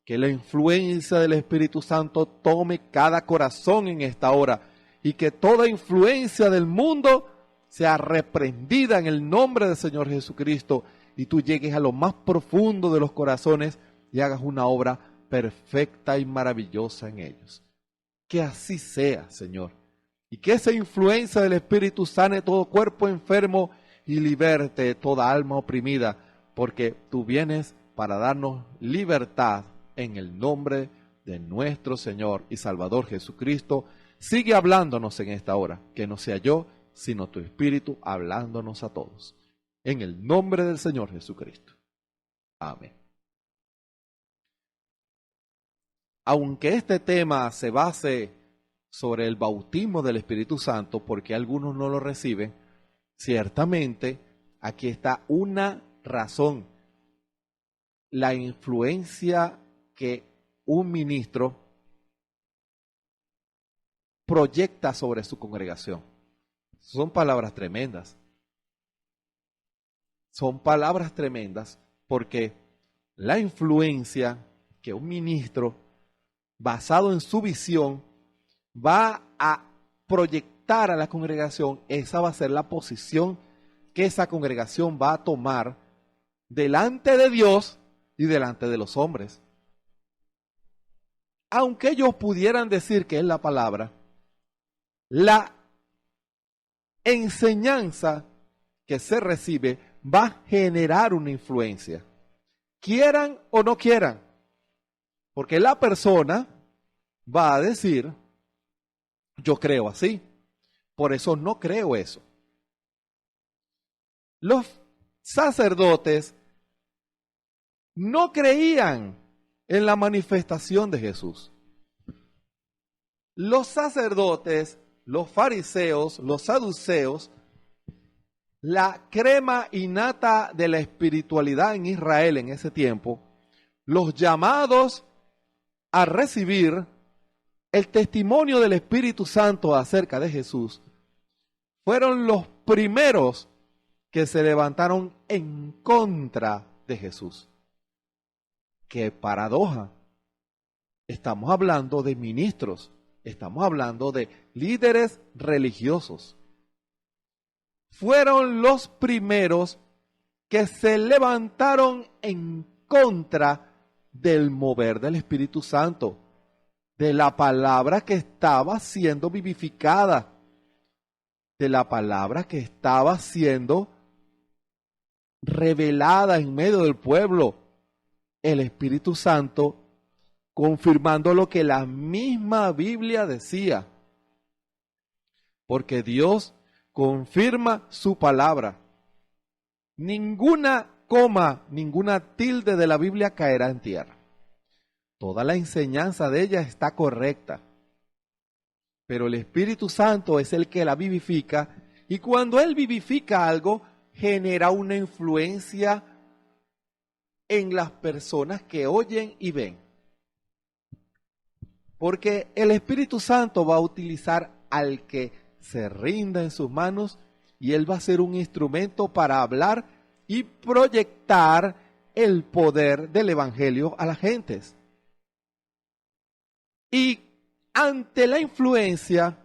Speaker 4: que la influencia del Espíritu Santo tome cada corazón en esta hora y que toda influencia del mundo sea reprendida en el nombre del Señor Jesucristo y tú llegues a lo más profundo de los corazones y hagas una obra perfecta y maravillosa en ellos. Que así sea, Señor, y que esa influencia del Espíritu sane todo cuerpo enfermo y liberte toda alma oprimida, porque tú vienes para darnos libertad en el nombre de nuestro Señor y Salvador Jesucristo. Sigue hablándonos en esta hora, que no sea yo, sino tu Espíritu hablándonos a todos. En el nombre del Señor Jesucristo. Amén. Aunque este tema se base sobre el bautismo del Espíritu Santo, porque algunos no lo reciben, ciertamente aquí está una razón: la influencia que un ministro proyecta sobre su congregación. Son palabras tremendas. Son palabras tremendas porque la influencia que un ministro, basado en su visión, va a proyectar a la congregación, esa va a ser la posición que esa congregación va a tomar delante de Dios y delante de los hombres. Aunque ellos pudieran decir que es la palabra, la enseñanza que se recibe va a generar una influencia, quieran o no quieran, porque la persona va a decir, yo creo así, por eso no creo eso. Los sacerdotes no creían en la manifestación de Jesús. Los sacerdotes, los fariseos, los saduceos, la crema innata de la espiritualidad en Israel en ese tiempo, los llamados a recibir el testimonio del Espíritu Santo acerca de Jesús, fueron los primeros que se levantaron en contra de Jesús. ¡Qué paradoja! Estamos hablando de ministros, estamos hablando de líderes religiosos. Fueron los primeros que se levantaron en contra del mover del Espíritu Santo, de la palabra que estaba siendo vivificada, de la palabra que estaba siendo revelada en medio del pueblo. El Espíritu Santo confirmando lo que la misma Biblia decía. Porque Dios confirma su palabra. Ninguna coma, ninguna tilde de la Biblia caerá en tierra. Toda la enseñanza de ella está correcta. Pero el Espíritu Santo es el que la vivifica, y cuando Él vivifica algo, genera una influencia en las personas que oyen y ven. Porque el Espíritu Santo va a utilizar al que se rinda en sus manos, y Él va a ser un instrumento para hablar y proyectar el poder del Evangelio a las gentes. Y ante la influencia,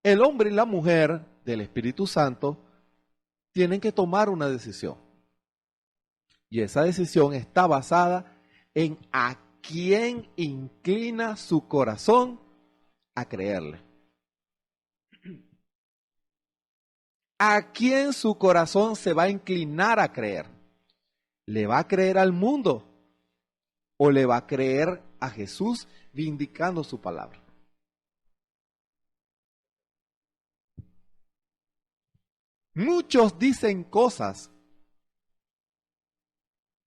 Speaker 4: el hombre y la mujer del Espíritu Santo tienen que tomar una decisión. Y esa decisión está basada en a quién inclina su corazón a creerle. ¿A quién su corazón se va a inclinar a creer? ¿Le va a creer al mundo o le va a creer a Jesús vindicando su palabra? Muchos dicen cosas,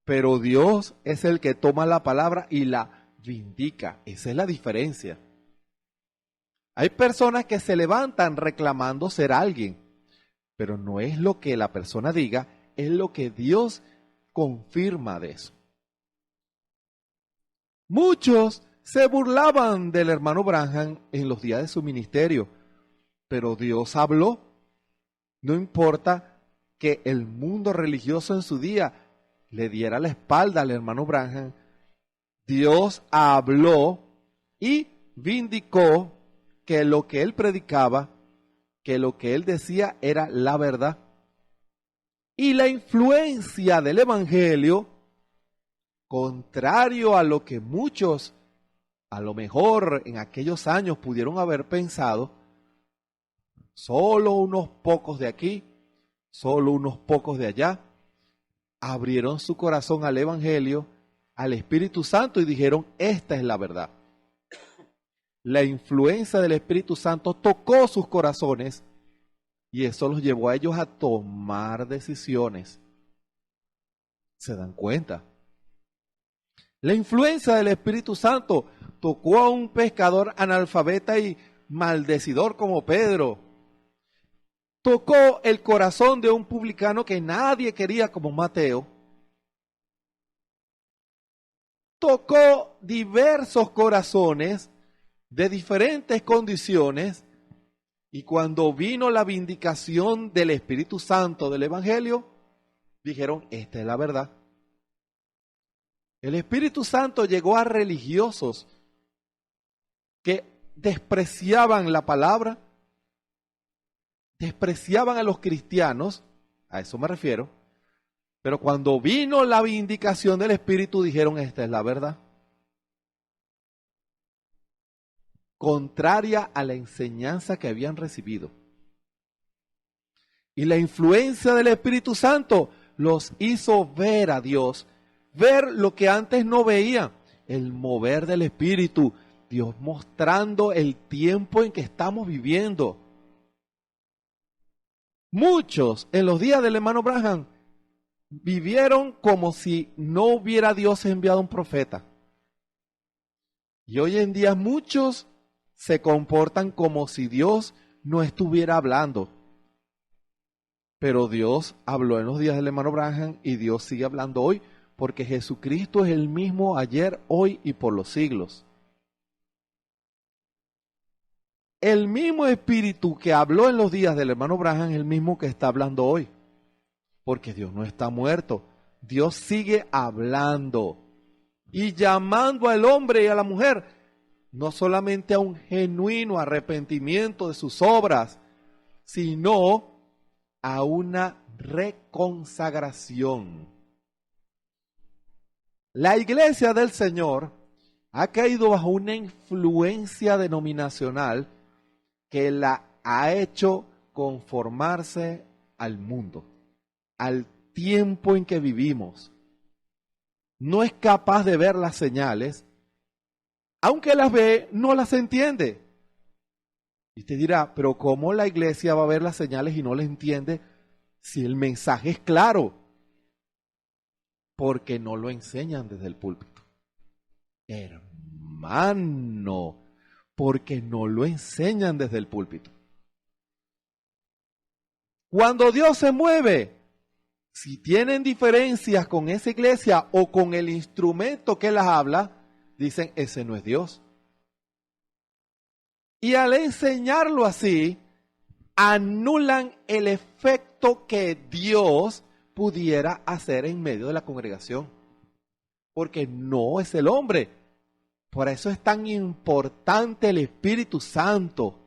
Speaker 4: pero Dios es el que toma la palabra y la vindica. Esa es la diferencia. Hay personas que se levantan reclamando ser alguien, pero no es lo que la persona diga, es lo que Dios confirma de eso. Muchos se burlaban del hermano Branham en los días de su ministerio, pero Dios habló. No importa que el mundo religioso en su día le diera la espalda al hermano Branham, Dios habló y vindicó que lo que él predicaba, que lo que él decía era la verdad. Y la influencia del Evangelio, contrario a lo que muchos, a lo mejor en aquellos años pudieron haber pensado, solo unos pocos de aquí, solo unos pocos de allá, abrieron su corazón al Evangelio, al Espíritu Santo y dijeron, esta es la verdad. La influencia del Espíritu Santo tocó sus corazones y eso los llevó a ellos a tomar decisiones. ¿Se dan cuenta? La influencia del Espíritu Santo tocó a un pescador analfabeta y maldecidor como Pedro. Tocó el corazón de un publicano que nadie quería como Mateo. Tocó diversos corazones de diferentes condiciones, y cuando vino la vindicación del Espíritu Santo del Evangelio, dijeron, esta es la verdad. El Espíritu Santo llegó a religiosos que despreciaban la palabra, despreciaban a los cristianos, a eso me refiero, pero cuando vino la vindicación del Espíritu dijeron, esta es la verdad. Contraria a la enseñanza que habían recibido. Y la influencia del Espíritu Santo los hizo ver a Dios, ver lo que antes no veían, el mover del Espíritu, Dios mostrando el tiempo en que estamos viviendo. Muchos en los días del hermano Branham vivieron como si no hubiera Dios enviado un profeta. Y hoy en día muchos se comportan como si Dios no estuviera hablando. Pero Dios habló en los días del hermano Branham y Dios sigue hablando hoy, porque Jesucristo es el mismo ayer, hoy y por los siglos. el mismo espíritu que habló en los días del hermano Branham es el mismo que está hablando hoy. Porque Dios no está muerto. Dios sigue hablando y llamando al hombre y a la mujer, no solamente a un genuino arrepentimiento de sus obras, sino a una reconsagración. La iglesia del Señor ha caído bajo una influencia denominacional que la ha hecho conformarse al mundo, al tiempo en que vivimos. No es capaz de ver las señales, aunque las ve, no las entiende. Y usted dirá, pero ¿cómo la iglesia va a ver las señales y no las entiende si el mensaje es claro? Porque no lo enseñan desde el púlpito. Hermano, porque no lo enseñan desde el púlpito. Cuando Dios se mueve, si tienen diferencias con esa iglesia o con el instrumento que las habla, dicen, ese no es Dios. Y al enseñarlo así, anulan el efecto que Dios pudiera hacer en medio de la congregación. Porque no es el hombre. Por eso es tan importante el Espíritu Santo.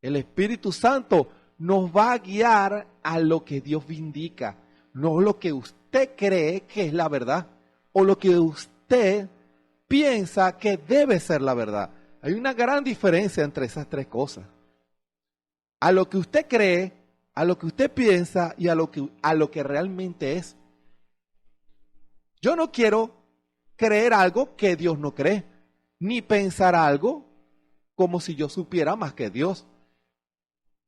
Speaker 4: El Espíritu Santo nos va a guiar a lo que Dios indica, no lo que usted cree que es la verdad o lo que usted piensa que debe ser la verdad. Hay una gran diferencia entre esas tres cosas. A lo que usted cree, a lo que usted piensa y a lo que realmente es. Yo no quiero creer algo que Dios no cree, ni pensar algo como si yo supiera más que Dios.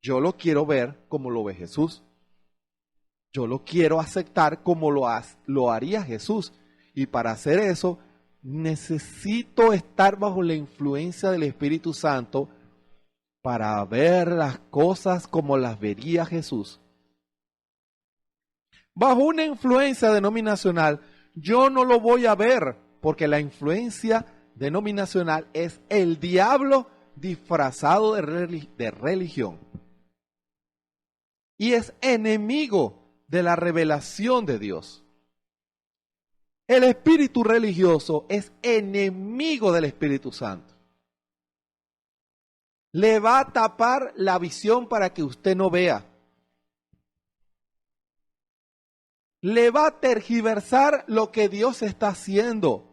Speaker 4: Yo lo quiero ver como lo ve Jesús. Yo lo quiero aceptar como lo haría Jesús. Y para hacer eso, necesito estar bajo la influencia del Espíritu Santo para ver las cosas como las vería Jesús. Bajo una influencia denominacional, yo no lo voy a ver, porque la influencia denominacional es el diablo disfrazado de religión. Y es enemigo de la revelación de Dios. El espíritu religioso es enemigo del Espíritu Santo. Le va a tapar la visión para que usted no vea. Le va a tergiversar lo que Dios está haciendo.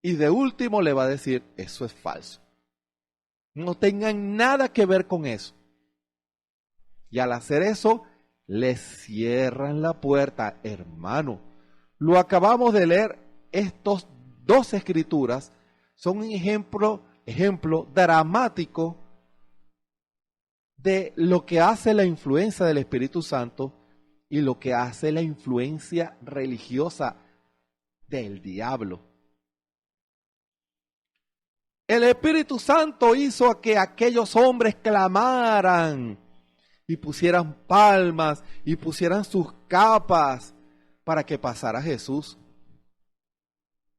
Speaker 4: Y de último le va a decir, eso es falso. No tengan nada que ver con eso. Y al hacer eso, le cierran la puerta, hermano. Lo acabamos de leer, estos dos escrituras son un ejemplo dramático de lo que hace la influencia del Espíritu Santo y lo que hace la influencia religiosa del diablo. El Espíritu Santo hizo que aquellos hombres clamaran y pusieran palmas y pusieran sus capas para que pasara Jesús.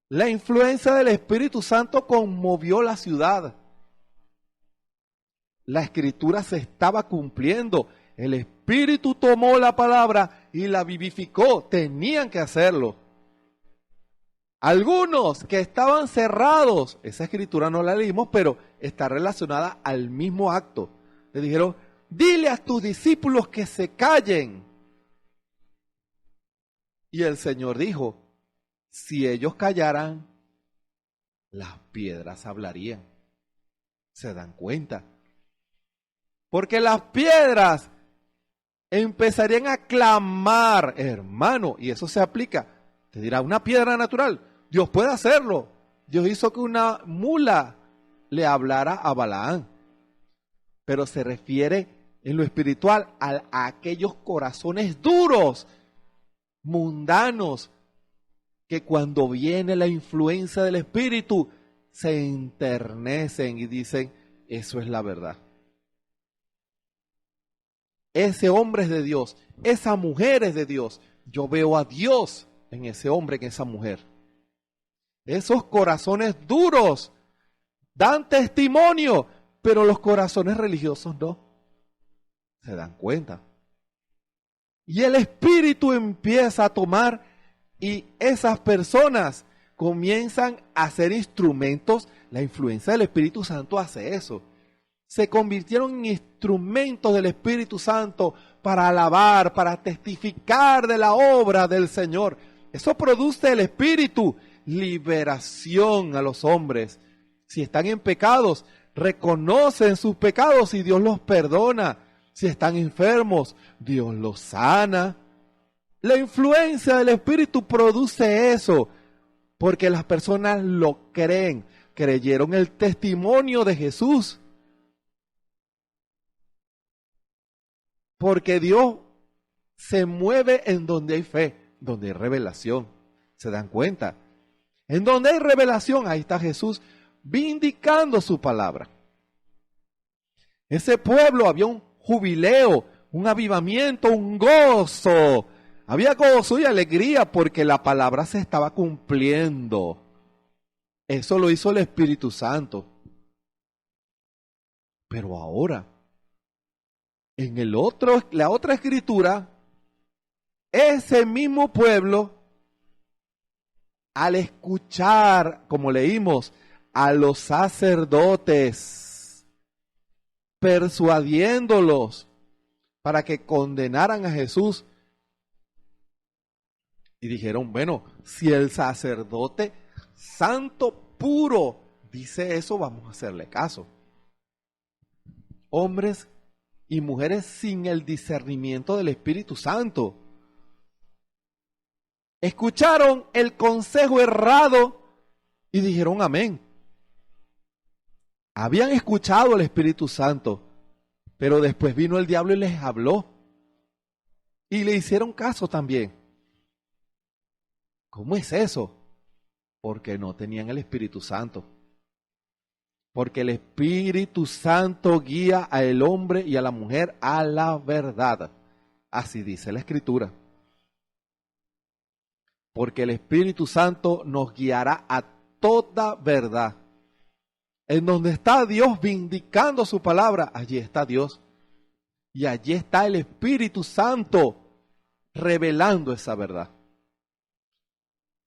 Speaker 4: La influencia del Espíritu Santo conmovió la ciudad. La escritura se estaba cumpliendo. El Espíritu tomó la palabra y la vivificó. Tenían que hacerlo. Algunos que estaban cerrados, esa escritura no la leímos, pero está relacionada al mismo acto. Le dijeron, dile a tus discípulos que se callen. Y el Señor dijo, si ellos callaran, las piedras hablarían. ¿Se dan cuenta? Porque las piedras empezarían a clamar, hermano, y eso se aplica. Te dirá, una piedra natural. Dios puede hacerlo. Dios hizo que una mula le hablara a Balaán. Pero se refiere en lo espiritual a aquellos corazones duros, mundanos, que cuando viene la influencia del Espíritu se enternecen y dicen, eso es la verdad. Ese hombre es de Dios, esa mujer es de Dios. Yo veo a Dios en ese hombre, en esa mujer. Esos corazones duros dan testimonio pero los corazones religiosos no. Se dan cuenta. Y el Espíritu empieza a tomar y esas personas comienzan a ser instrumentos. La influencia del Espíritu Santo hace eso. Se convirtieron en instrumentos del Espíritu Santo para alabar, para testificar de la obra del Señor. Eso produce el Espíritu, liberación a los hombres. Si están en pecados, reconocen sus pecados y Dios los perdona. Si están enfermos, Dios los sana. La influencia del Espíritu produce eso, porque las personas lo creen, creyeron el testimonio de Jesús. Porque Dios se mueve en donde hay fe, donde hay revelación. ¿Se dan cuenta? En donde hay revelación, ahí está Jesús vindicando su palabra. Ese pueblo había un jubileo, un avivamiento, un gozo. Había gozo y alegría porque la palabra se estaba cumpliendo. Eso lo hizo el Espíritu Santo. Pero ahora, en la otra escritura, ese mismo pueblo, al escuchar, como leímos, a los sacerdotes, persuadiéndolos para que condenaran a Jesús, y dijeron, bueno, si el sacerdote santo puro dice eso, vamos a hacerle caso. Hombres y mujeres sin el discernimiento del Espíritu Santo escucharon el consejo errado y dijeron amén. Habían escuchado al Espíritu Santo, pero después vino el diablo y les habló. Y le hicieron caso también. ¿Cómo es eso? Porque no tenían el Espíritu Santo. Porque el Espíritu Santo guía al hombre y a la mujer a la verdad. Así dice la Escritura. Porque el Espíritu Santo nos guiará a toda verdad. En donde está Dios vindicando su palabra, allí está Dios. Y allí está el Espíritu Santo revelando esa verdad.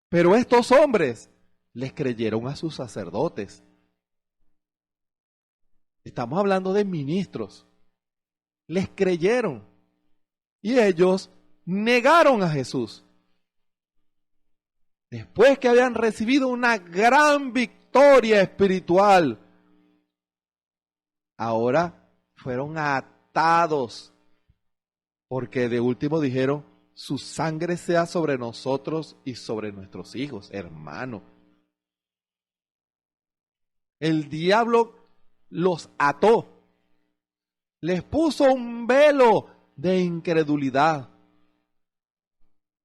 Speaker 4: Pero estos hombres les creyeron a sus sacerdotes. Estamos hablando de ministros. Les creyeron. Y ellos negaron a Jesús. Después que habían recibido una gran victoria espiritual, ahora fueron atados. Porque de último dijeron, su sangre sea sobre nosotros y sobre nuestros hijos, hermano. El diablo los ató, les puso un velo de incredulidad,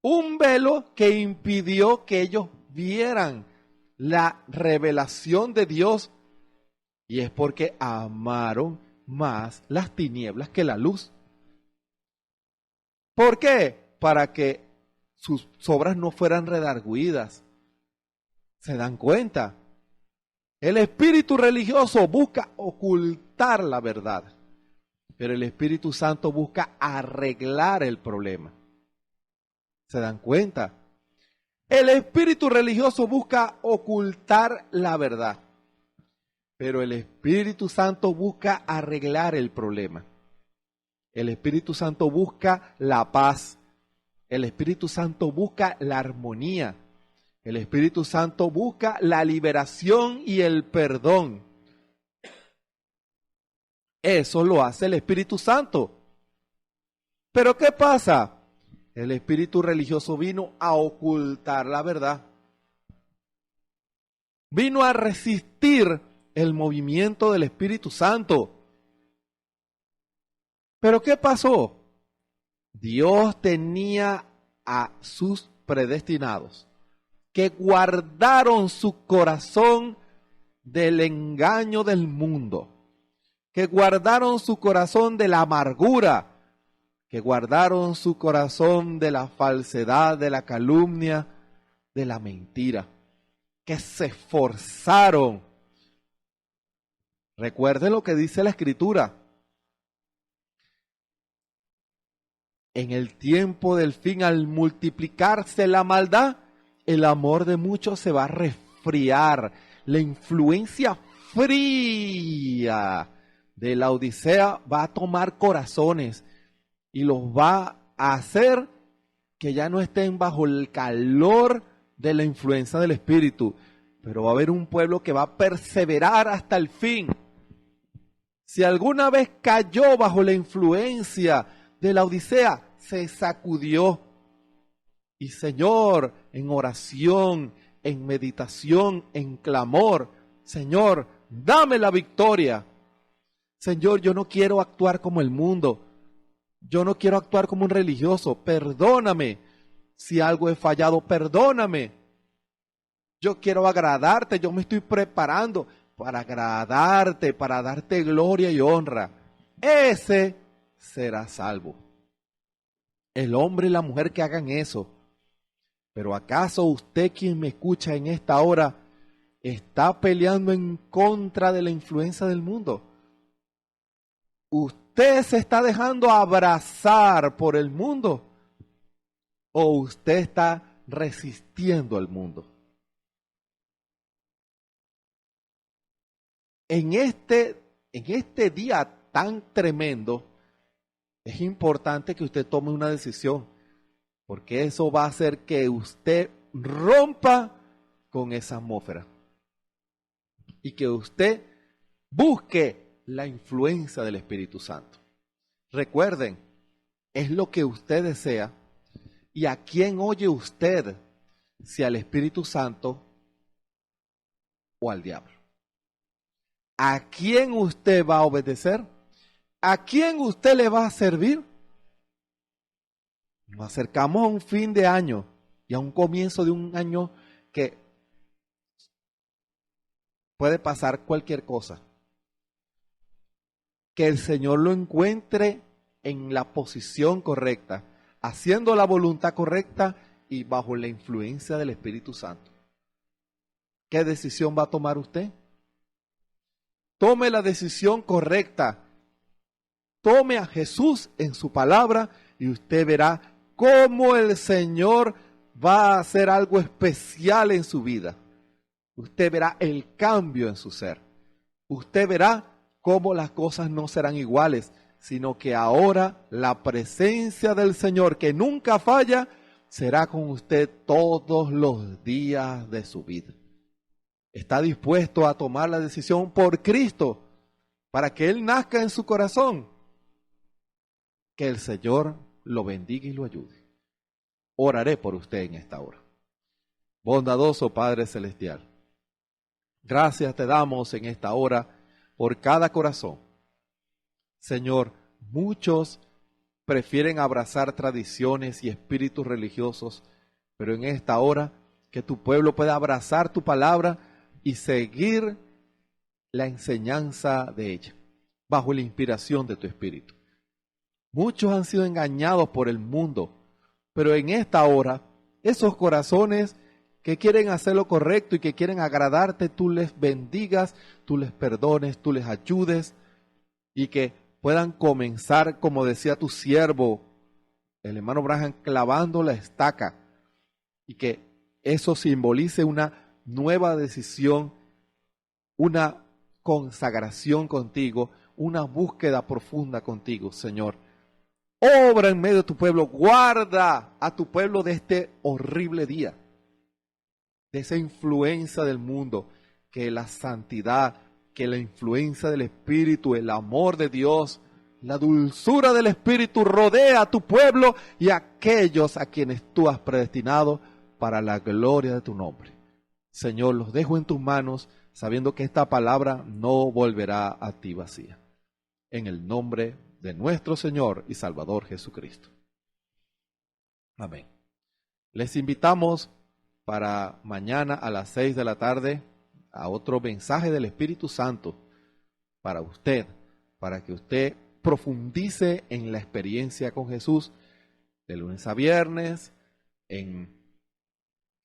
Speaker 4: un velo que impidió que ellos vieran la revelación de Dios, y es porque amaron más las tinieblas que la luz. ¿Por qué? Para que sus obras no fueran redargüidas. ¿Se dan cuenta? El espíritu religioso busca ocultar la verdad, pero el Espíritu Santo busca arreglar el problema. ¿Se dan cuenta? El espíritu religioso busca ocultar la verdad, pero el Espíritu Santo busca arreglar el problema. El Espíritu Santo busca la paz. El Espíritu Santo busca la armonía. El Espíritu Santo busca la liberación y el perdón. Eso lo hace el Espíritu Santo. Pero ¿qué pasa? El espíritu religioso vino a ocultar la verdad. Vino a resistir el movimiento del Espíritu Santo. ¿Pero qué pasó? Dios tenía a sus predestinados que guardaron su corazón del engaño del mundo, que guardaron su corazón de la amargura, que guardaron su corazón de la falsedad, de la calumnia, de la mentira, que se esforzaron Recuerden lo que dice la Escritura. En el tiempo del fin, al multiplicarse la maldad, el amor de muchos se va a resfriar. La influencia fría de la Odisea va a tomar corazones y los va a hacer que ya no estén bajo el calor de la influencia del Espíritu. Pero va a haber un pueblo que va a perseverar hasta el fin. Si alguna vez cayó bajo la influencia de la Odisea, se sacudió. Y Señor, en oración, en meditación, en clamor, Señor, dame la victoria. Señor, yo no quiero actuar como el mundo. Yo no quiero actuar como un religioso. Perdóname. Si algo he fallado, perdóname. Yo quiero agradarte. Yo me estoy preparando para agradarte, para darte gloria y honra. Ese será salvo. El hombre y la mujer que hagan eso. Pero ¿acaso usted, quien me escucha en esta hora, está peleando en contra de la influencia del mundo? ¿Usted se está dejando abrazar por el mundo? ¿O usted está resistiendo al mundo? En este día tan tremendo, es importante que usted tome una decisión, porque eso va a hacer que usted rompa con esa atmósfera y que usted busque la influencia del Espíritu Santo. Recuerden, es lo que usted desea y a quién oye usted, si al Espíritu Santo o al diablo. ¿A quién usted va a obedecer? ¿A quién usted le va a servir? Nos acercamos a un fin de año y a un comienzo de un año que puede pasar cualquier cosa. Que el Señor lo encuentre en la posición correcta, haciendo la voluntad correcta y bajo la influencia del Espíritu Santo. ¿Qué decisión va a tomar usted? Tome la decisión correcta. Tome a Jesús en su palabra y usted verá cómo el Señor va a hacer algo especial en su vida. Usted verá el cambio en su ser. Usted verá cómo las cosas no serán iguales, sino que ahora la presencia del Señor, que nunca falla, será con usted todos los días de su vida. ¿Está dispuesto a tomar la decisión por Cristo para que Él nazca en su corazón? Que el Señor lo bendiga y lo ayude. Oraré por usted en esta hora. Bondadoso Padre Celestial, gracias te damos en esta hora por cada corazón. Señor, muchos prefieren abrazar tradiciones y espíritus religiosos, pero en esta hora que tu pueblo pueda abrazar tu palabra y seguir la enseñanza de ella, bajo la inspiración de tu Espíritu. Muchos han sido engañados por el mundo, pero en esta hora, esos corazones que quieren hacer lo correcto y que quieren agradarte, tú les bendigas, tú les perdones, tú les ayudes y que puedan comenzar, como decía tu siervo, el hermano Branham, clavando la estaca, y que eso simbolice una nueva decisión, una consagración contigo, una búsqueda profunda contigo, Señor. Obra en medio de tu pueblo, guarda a tu pueblo de este horrible día, de esa influencia del mundo, que la santidad, que la influencia del Espíritu, el amor de Dios, la dulzura del Espíritu rodea a tu pueblo y a aquellos a quienes tú has predestinado para la gloria de tu nombre. Señor, los dejo en tus manos, sabiendo que esta palabra no volverá a ti vacía. En el nombre de nuestro Señor y Salvador Jesucristo. Amén. Les invitamos para mañana a las 6 de la tarde a otro mensaje del Espíritu Santo para usted, para que usted profundice en la experiencia con Jesús de lunes a viernes, en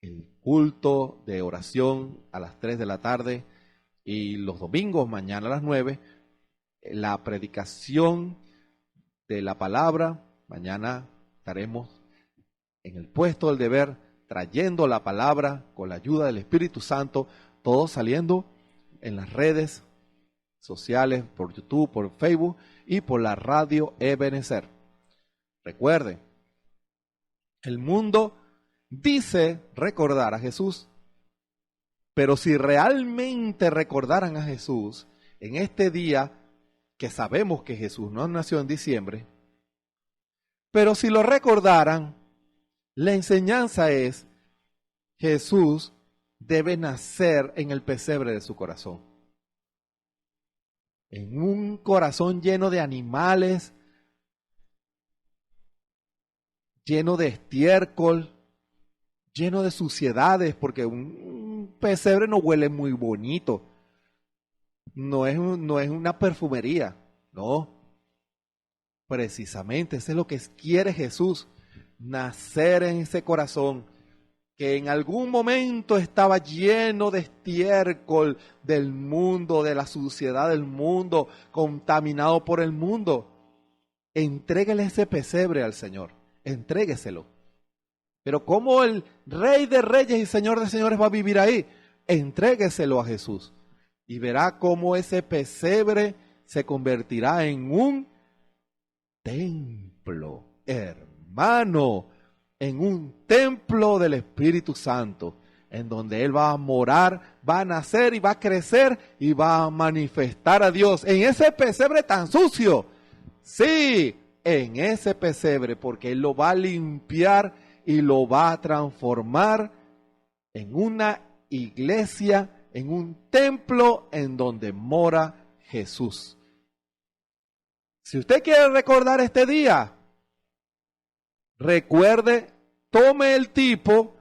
Speaker 4: el culto de oración a las 3 de la tarde, Y los domingos, mañana a las 9, la predicación de la palabra. Mañana estaremos en el puesto del deber, trayendo la palabra con la ayuda del Espíritu Santo, todo saliendo en las redes sociales, por YouTube, por Facebook y por la radio Ebenezer. Recuerden, el mundo dice recordar a Jesús, pero si realmente recordaran a Jesús en este día, que sabemos que Jesús no nació en diciembre, pero si lo recordaran, la enseñanza es: Jesús debe nacer en el pesebre de su corazón. En un corazón lleno de animales, lleno de estiércol, lleno de suciedades, porque un pesebre no huele muy bonito. No es una perfumería, no. Precisamente, eso es lo que quiere Jesús, nacer en ese corazón que en algún momento estaba lleno de estiércol del mundo, de la suciedad del mundo, contaminado por el mundo. Entréguele ese pesebre al Señor, entrégueselo. Pero ¿cómo el Rey de Reyes y Señor de Señores va a vivir ahí? Entrégueselo a Jesús y verá cómo ese pesebre se convertirá en un templo, hermano, en un templo del Espíritu Santo, en donde Él va a morar, va a nacer y va a crecer y va a manifestar a Dios en ese pesebre tan sucio. Sí, en ese pesebre, porque Él lo va a limpiar y lo va a transformar en una iglesia, en un templo en donde mora Jesús. Si usted quiere recordar este día, recuerde, tome el tipo,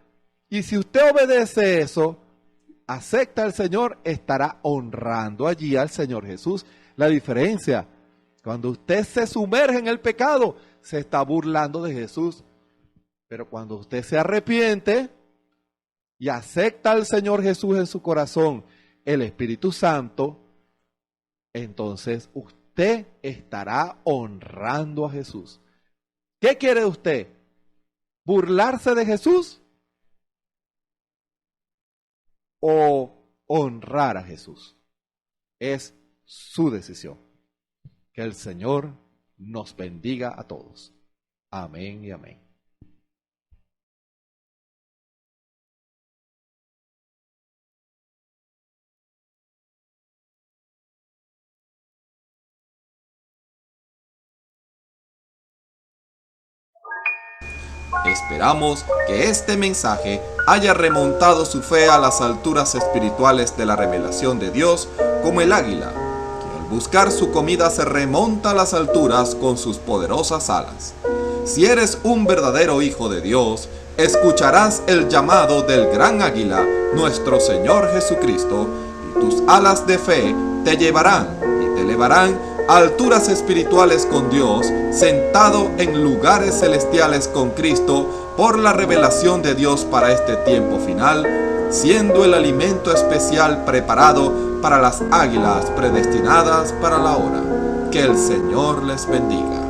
Speaker 4: y si usted obedece eso, acepta al Señor, estará honrando allí al Señor Jesús. La diferencia, cuando usted se sumerge en el pecado, se está burlando de Jesús. Pero cuando usted se arrepiente y acepta al Señor Jesús en su corazón, el Espíritu Santo, entonces usted estará honrando a Jesús. ¿Qué quiere usted? ¿Burlarse de Jesús o honrar a Jesús? Es su decisión. Que el Señor nos bendiga a todos. Amén y amén.
Speaker 5: Esperamos que este mensaje haya remontado su fe a las alturas espirituales de la revelación de Dios, como el águila, que al buscar su comida se remonta a las alturas con sus poderosas alas. Si eres un verdadero hijo de Dios, escucharás el llamado del gran águila, nuestro Señor Jesucristo, y tus alas de fe te llevarán y te elevarán a alturas espirituales con Dios, sentado en lugares celestiales con Cristo, por la revelación de Dios para este tiempo final, siendo el alimento especial preparado para las águilas predestinadas para la hora. Que el Señor les bendiga.